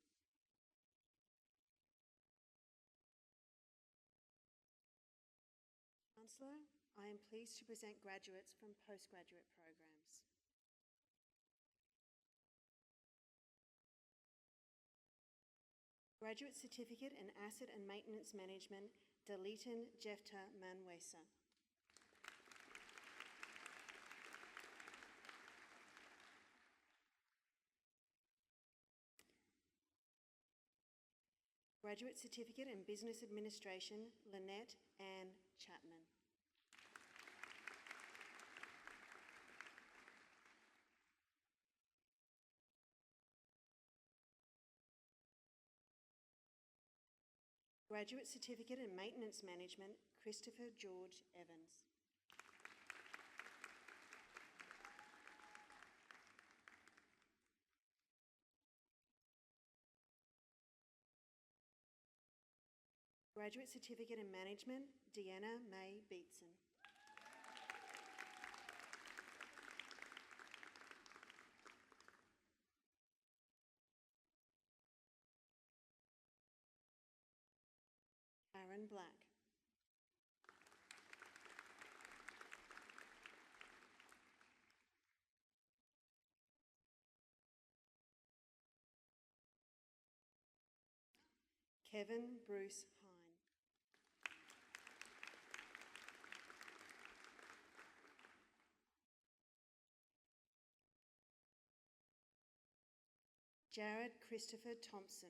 Chancellor, I am pleased to present graduates from postgraduate programs. Graduate Certificate in Asset and Maintenance Management, Dalitan Jefta Manwesa. Graduate Certificate in Business Administration, Lynette Ann Chapman. Graduate Certificate in Maintenance Management, Christopher George Evans. Graduate Certificate in Management, Deanna May Beatson. Aaron Black. Kevin Bruce Hine. Jared Christopher Thompson.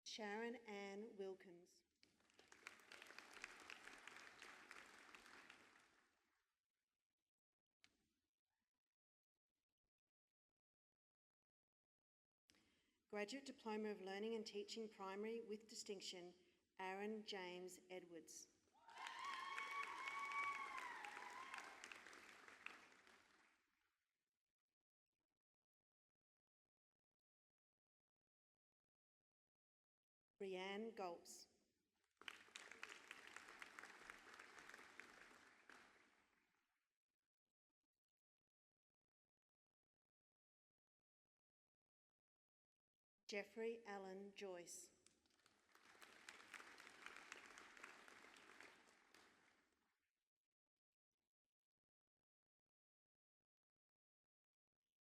Sharon Ann Wilkins. Graduate Diploma of Learning and Teaching Primary with Distinction, Aaron James Edwards. Brianne Goltz. Jeffrey Allen Joyce.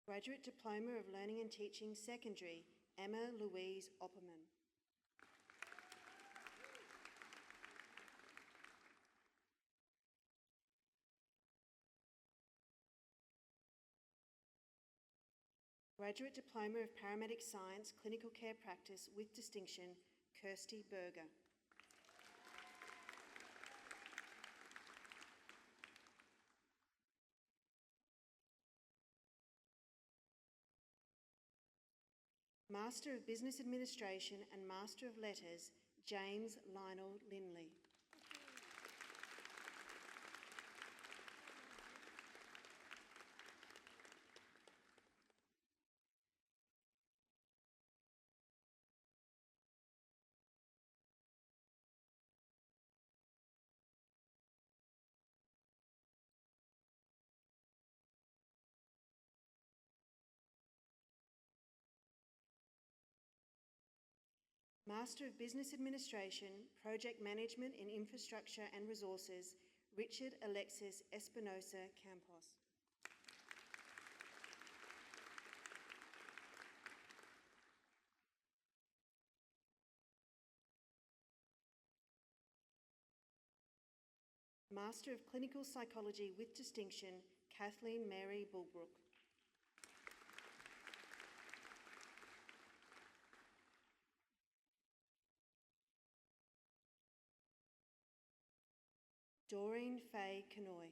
Graduate Diploma of Learning and Teaching Secondary, Emma Louise Opperman. Graduate Diploma of Paramedic Science, Clinical Care Practice with Distinction, Kirsty Berger. Master of Business Administration and Master of Letters, James Lionel Linley. Master of Business Administration, Project Management in Infrastructure and Resources, Richard Alexis Espinosa Campos. Master of Clinical Psychology with Distinction, Kathleen Mary Bulbrook. Doreen Faye Kanoy.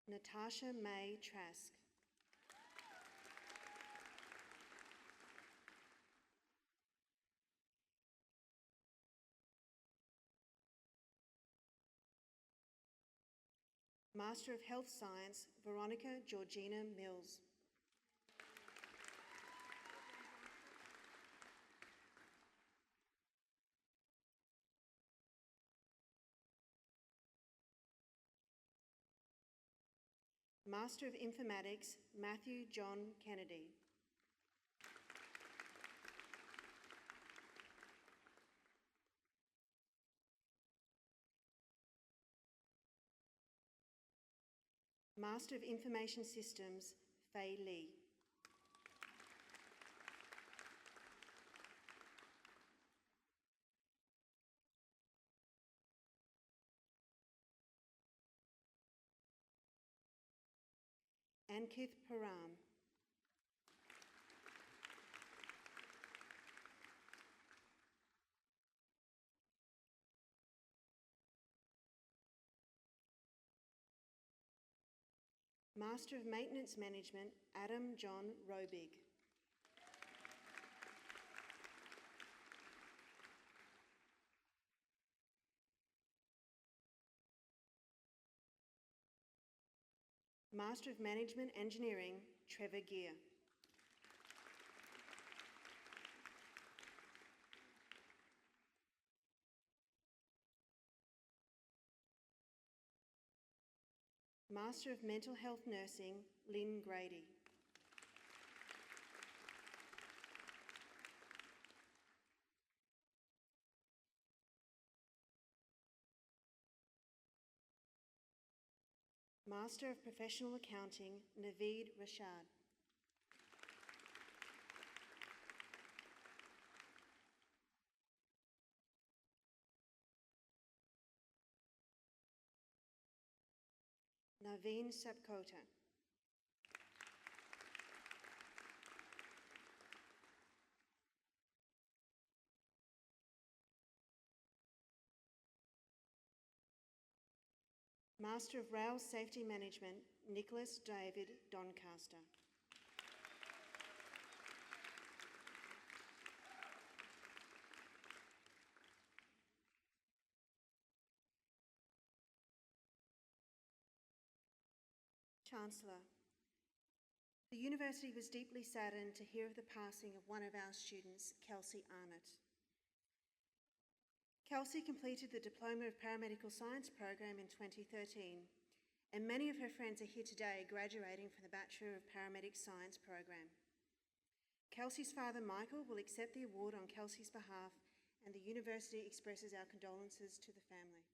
Natasha May Trask. Master of Health Science, Veronica Georgina Mills. Master of Informatics, Matthew John Kennedy. Master of Information Systems, Fei Lee. Ankith Param. Master of Maintenance Management, Adam John Robig. Master of Management Engineering, Trevor Gear. Master of Mental Health Nursing, Lynn Grady. Master of Professional Accounting, Naveed Rashad. Naveen Sapkota. Master of Rail Safety Management, Nicholas David Doncaster. Chancellor, the University was deeply saddened to hear of the passing of one of our students, Kelsey Arnott. Kelsey completed the Diploma of Paramedical Science program in 2013, and many of her friends are here today graduating from the Bachelor of Paramedic Science program. Kelsey's father, Michael, will accept the award on Kelsey's behalf, and the University expresses our condolences to the family.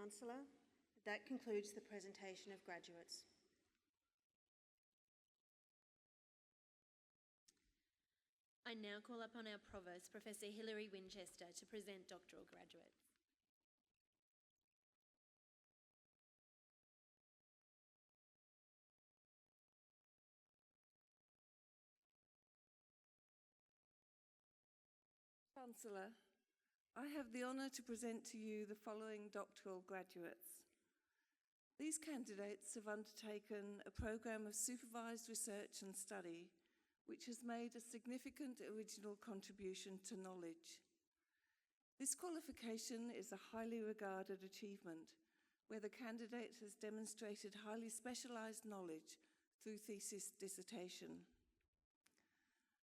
Chancellor, that concludes the presentation of graduates. I now call upon our Provost, Professor Hilary Winchester, to present doctoral graduates. Chancellor, I have the honour to present to you the following doctoral graduates. These candidates have undertaken a programme of supervised research and study which has made a significant original contribution to knowledge. This qualification is a highly regarded achievement where the candidate has demonstrated highly specialised knowledge through thesis dissertation.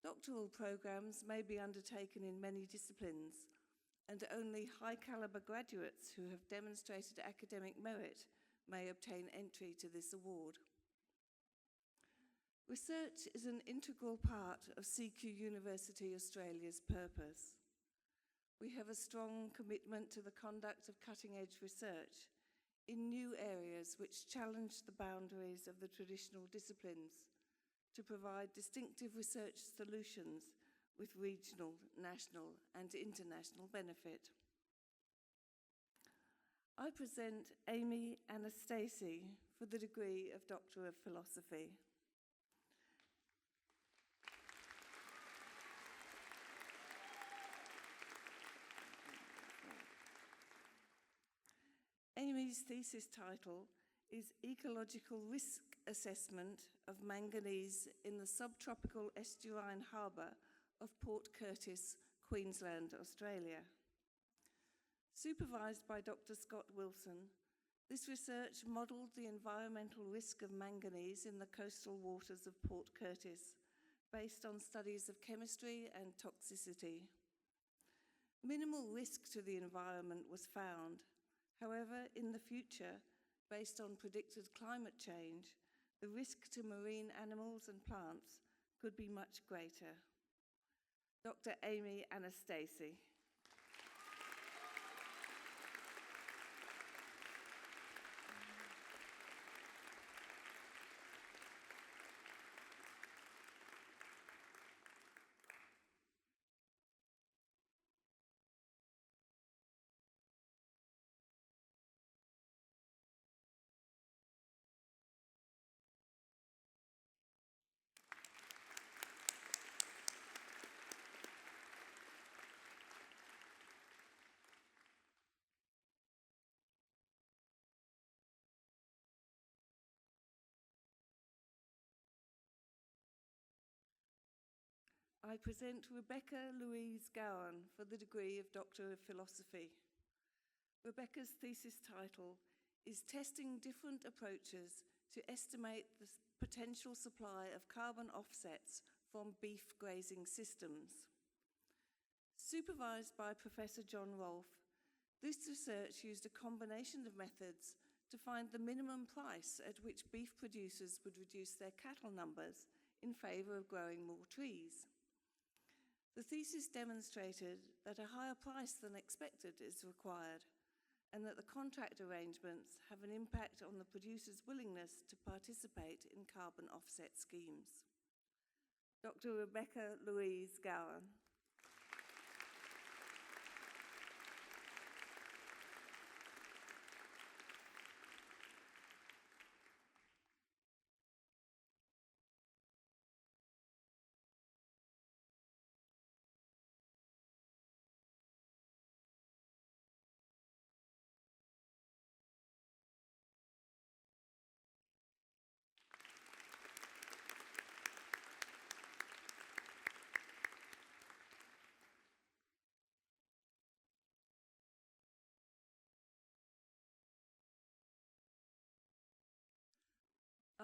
Doctoral programmes may be undertaken in many disciplines, and only high-calibre graduates who have demonstrated academic merit may obtain entry to this award. Research is an integral part of CQUniversity Australia's purpose. We have a strong commitment to the conduct of cutting-edge research in new areas which challenge the boundaries of the traditional disciplines to provide distinctive research solutions with regional, national and international benefit. I present Amy Anastasi for the degree of Doctor of Philosophy. Amy's thesis title is Ecological Risk Assessment of Manganese in the Subtropical Estuarine Harbour of Port Curtis, Queensland, Australia. Supervised by Dr. Scott Wilson, this research modelled the environmental risk of manganese in the coastal waters of Port Curtis, based on studies of chemistry and toxicity. Minimal risk to the environment was found. However, in the future, based on predicted climate change, the risk to marine animals and plants could be much greater. Dr. Amy Anastasi. I present Rebecca Louise Gowan for the degree of Doctor of Philosophy. Rebecca's thesis title is Testing Different Approaches to Estimate the Potential Supply of Carbon Offsets from Beef Grazing Systems. Supervised by Professor John Rolfe, this research used a combination of methods to find the minimum price at which beef producers would reduce their cattle numbers in favour of growing more trees. The thesis demonstrated that a higher price than expected is required, and that the contract arrangements have an impact on the producer's willingness to participate in carbon offset schemes. Dr. Rebecca Louise Gowan.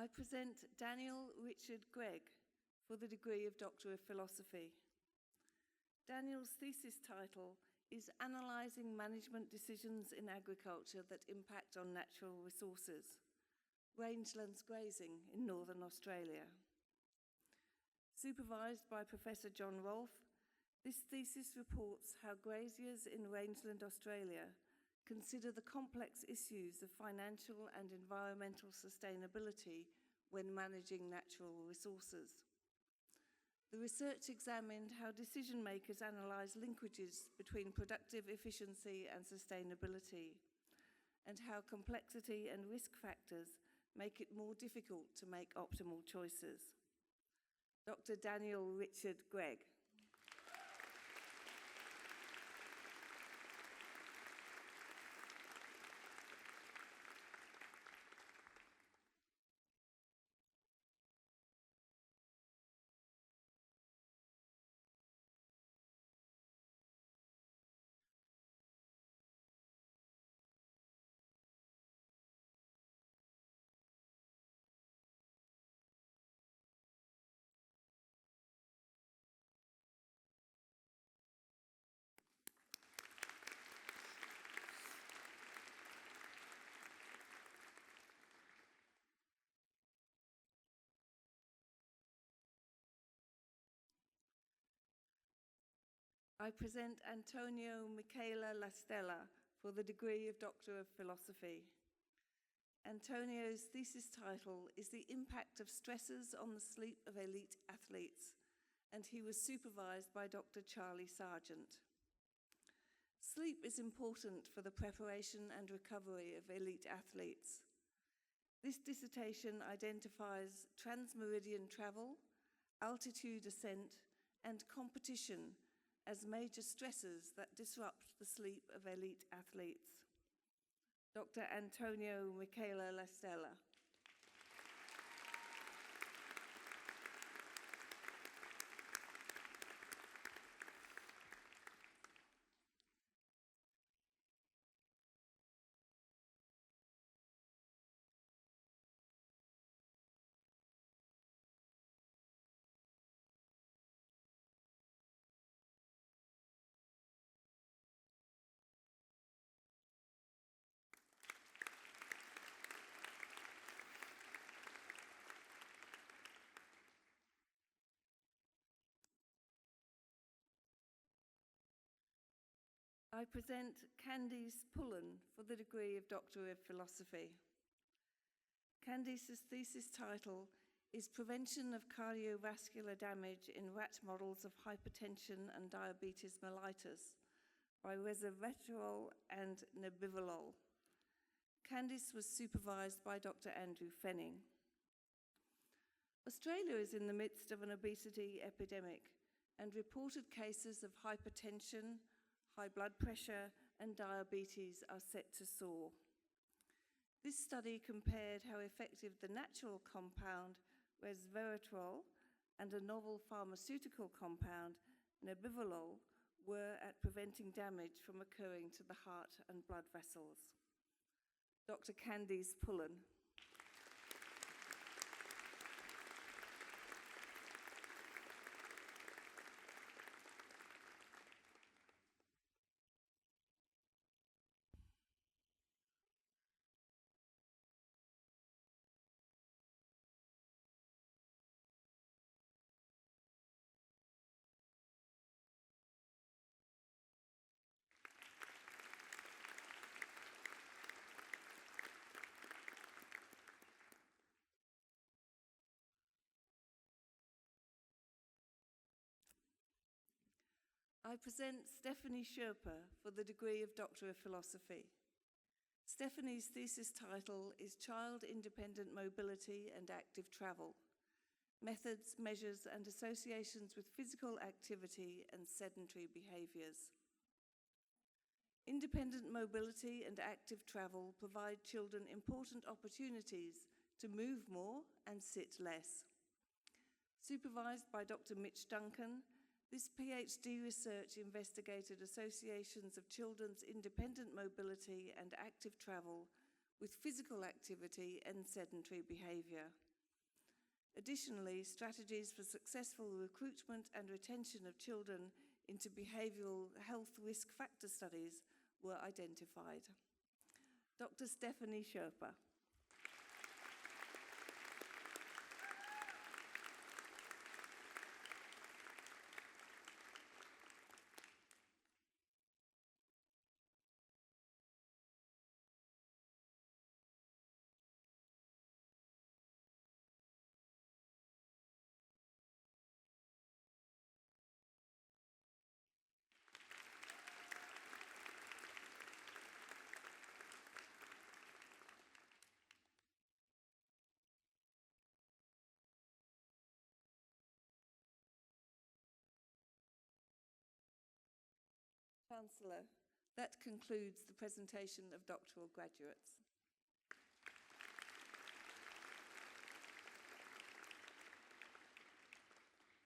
I present Daniel Richard Gregg for the degree of Doctor of Philosophy. Daniel's thesis title is Analysing Management Decisions in Agriculture that Impact on Natural Resources, Rangelands Grazing in Northern Australia. Supervised by Professor John Rolfe, this thesis reports how graziers in rangeland Australia consider the complex issues of financial and environmental sustainability when managing natural resources. The research examined how decision makers analyse linkages between productive efficiency and sustainability, and how complexity and risk factors make it more difficult to make optimal choices. Dr. Daniel Richard Gregg. I present Antonio Michela Lastella for the degree of Doctor of Philosophy. Antonio's thesis title is The Impact of Stresses on the Sleep of Elite Athletes, and he was supervised by Dr. Charlie Sargent. Sleep is important for the preparation and recovery of elite athletes. This dissertation identifies transmeridian travel, altitude ascent, and competition as major stressors that disrupt the sleep of elite athletes. Dr. Antonio Michela Lastella. I present Candice Pullen for the degree of Doctor of Philosophy. Candice's thesis title is Prevention of Cardiovascular Damage in Rat Models of Hypertension and Diabetes Mellitus by resveratrol and nebivolol. Candice was supervised by Dr. Andrew Fenning. Australia is in the midst of an obesity epidemic, and reported cases of hypertension, high blood pressure, and diabetes are set to soar. This study compared how effective the natural compound resveratrol and a novel pharmaceutical compound, nebivolol, were at preventing damage from occurring to the heart and blood vessels. Dr. Candice Pullen. I present Stephanie Sherpa for the degree of Doctor of Philosophy. Stephanie's thesis title is Child-Independent Mobility and Active Travel, Methods, Measures and Associations with Physical Activity and Sedentary Behaviours. Independent mobility and active travel provide children important opportunities to move more and sit less. Supervised by Dr. Mitch Duncan, this PhD research investigated associations of children's independent mobility and active travel with physical activity and sedentary behaviour. Additionally, strategies for successful recruitment and retention of children into behavioural health risk factor studies were identified. Dr. Stephanie Sherpa. Chancellor, that concludes the presentation of doctoral graduates.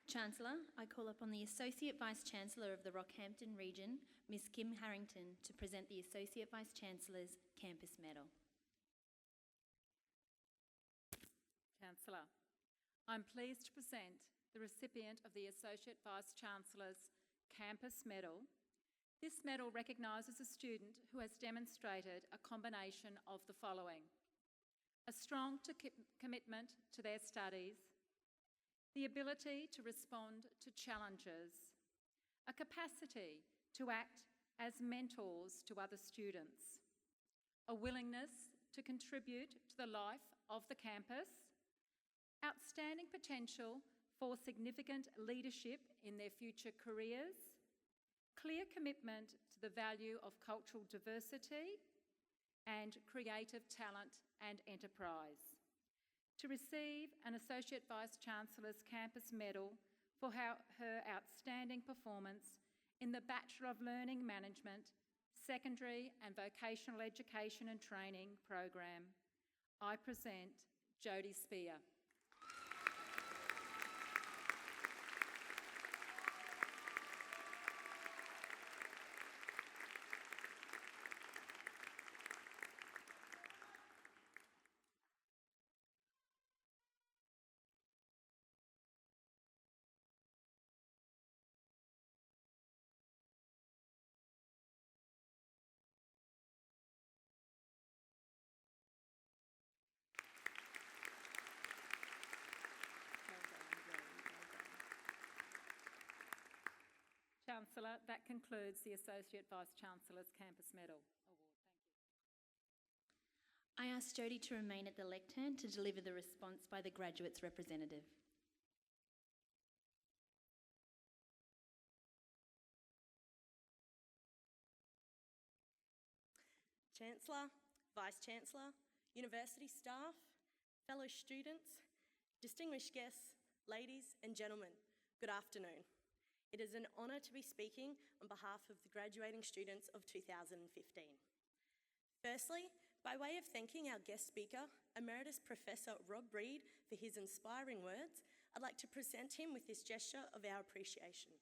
Chancellor, I call upon the Associate Vice-Chancellor of the Rockhampton region, Ms. Kim Harrington, to present the Associate Vice-Chancellor's Campus Medal. Chancellor, I'm pleased to present the recipient of the Associate Vice-Chancellor's Campus Medal. This medal recognises a student who has demonstrated a combination of the following: a strong commitment to their studies, the ability to respond to challenges, a capacity to act as mentors to other students, a willingness to contribute to the life of the campus, outstanding potential for significant leadership in their future careers, clear commitment to the value of cultural diversity, and creative talent and enterprise. To receive an Associate Vice-Chancellor's Campus Medal for her outstanding performance in the Bachelor of Learning Management, Secondary and Vocational Education and Training program, I present Jodie Spear. Chancellor, that concludes the Associate Vice-Chancellor's Campus Medal Award. Thank you. I ask Jody to remain at the lectern to deliver the response by the graduates' representative. Chancellor, Vice-Chancellor, university staff, fellow students, distinguished guests, ladies and gentlemen, good afternoon. It is an honour to be speaking on behalf of the graduating students of 2015. Firstly, by way of thanking our guest speaker, Emeritus Professor Rob Reid, for his inspiring words, I'd like to present him with this gesture of our appreciation.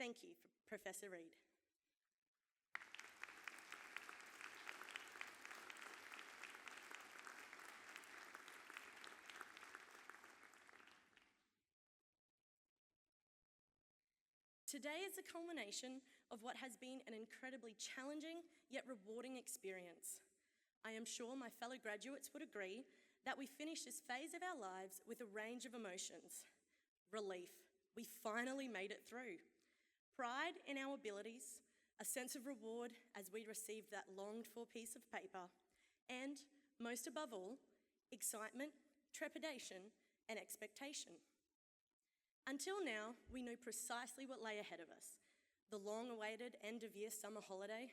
Thank you, Professor Reid. Today is the culmination of what has been an incredibly challenging yet rewarding experience. I am sure my fellow graduates would agree that we finished this phase of our lives with a range of emotions. Relief, we finally made it through. Pride in our abilities, a sense of reward as we received that longed-for piece of paper, and, most above all, excitement, trepidation, and expectation. Until now, we knew precisely what lay ahead of us: the long-awaited end-of-year summer holiday,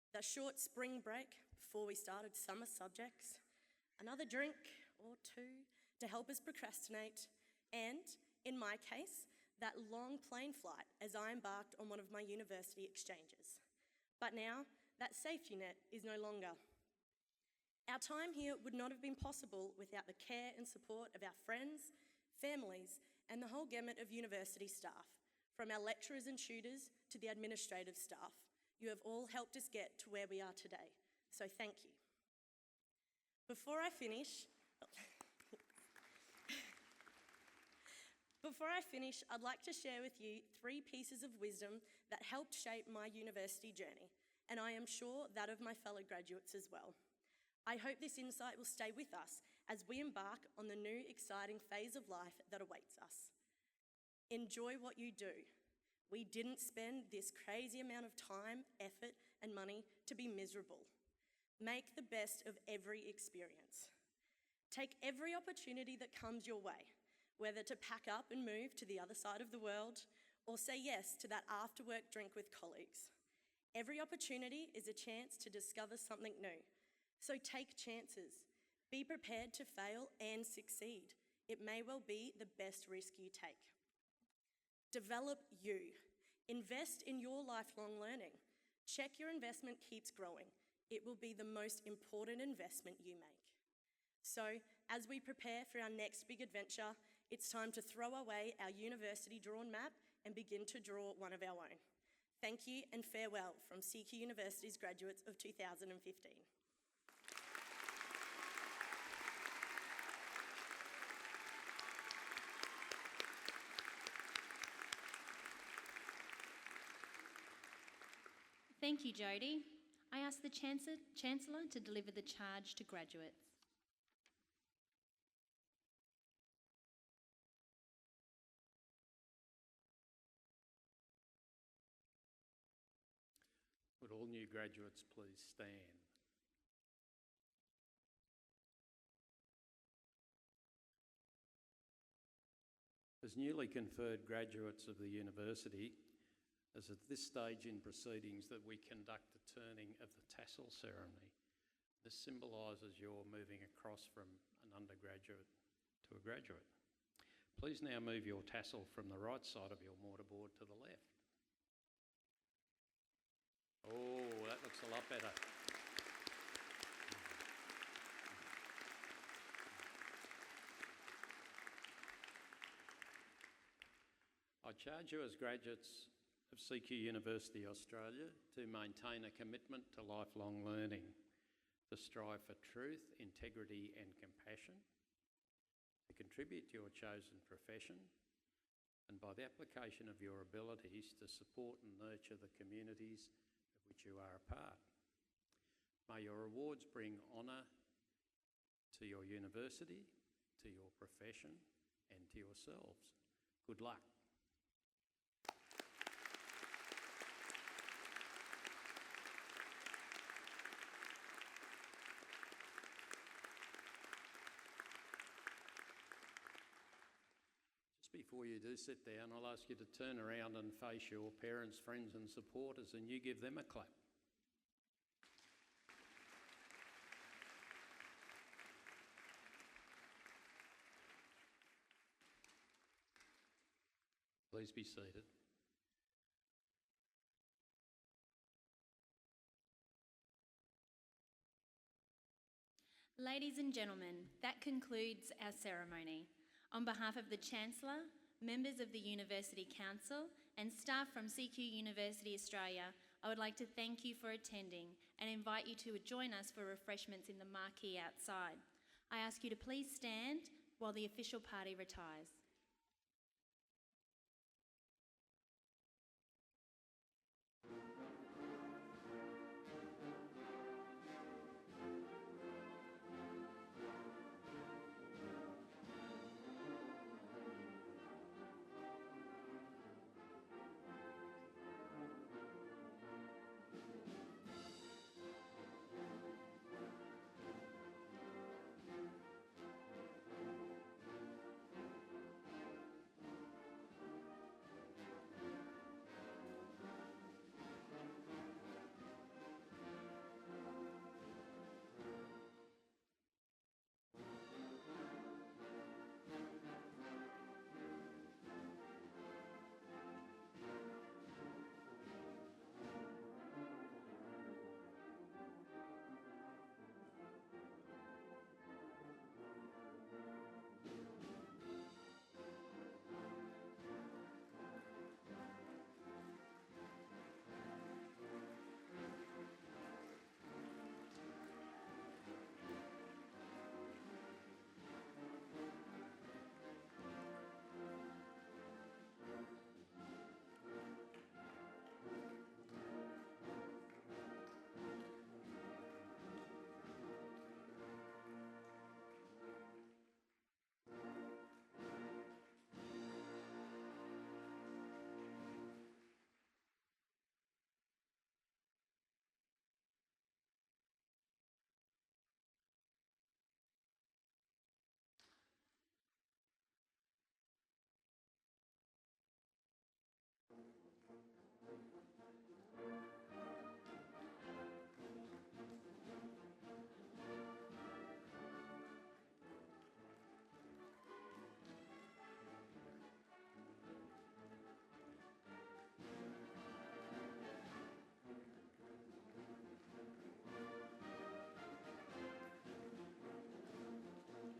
the short spring break before we started summer subjects, another drink or two to help us procrastinate, and, in my case, that long plane flight as I embarked on one of my university exchanges. But now, that safety net is no longer. Our time here would not have been possible without the care and support of our friends, families, and the whole gamut of university staff, from our lecturers and tutors to the administrative staff. You have all helped us get to where we are today, so thank you. Before I finish, I'd like to share with you 3 pieces of wisdom that helped shape my university journey, and I am sure that of my fellow graduates as well. I hope this insight will stay with us as we embark on the new exciting phase of life that awaits us. Enjoy what you do. We didn't spend this crazy amount of time, effort, and money to be miserable. Make the best of every experience. Take every opportunity that comes your way, whether to pack up and move to the other side of the world or say yes to that after-work drink with colleagues. Every opportunity is a chance to discover something new. So take chances. Be prepared to fail and succeed. It may well be the best risk you take. Develop you. Invest in your lifelong learning. Check your investment keeps growing. It will be the most important investment you make. So, as we prepare for our next big adventure, it's time to throw away our university drawn map and begin to draw one of our own. Thank you and farewell from CQUniversity's graduates of 2015. Thank you, Jody. I ask the Chancellor to deliver the charge to graduates. Would all new graduates please stand? As newly conferred graduates of the university, as at this stage in proceedings that we conduct the turning of the tassel ceremony. This symbolises your moving across from an undergraduate to a graduate. Please now move your tassel from the right side of your mortarboard to the left. Oh, that looks a lot better. I charge you as graduates of CQUniversity Australia to maintain a commitment to lifelong learning, to strive for truth, integrity and compassion, to contribute to your chosen profession, and by the application of your abilities to support and nurture the communities of which you are a part. May your awards bring honour to your university, to your profession and to yourselves. Good luck. before you do sit down, I'll ask you to turn around and face your parents, friends and supporters, and you give them a clap. Please be seated. Ladies and gentlemen, that concludes our ceremony. On behalf of the Chancellor, members of the University Council and staff from CQUniversity Australia, I would like to thank you for attending and invite you to join us for refreshments in the marquee outside. I ask you to please stand while the official party retires.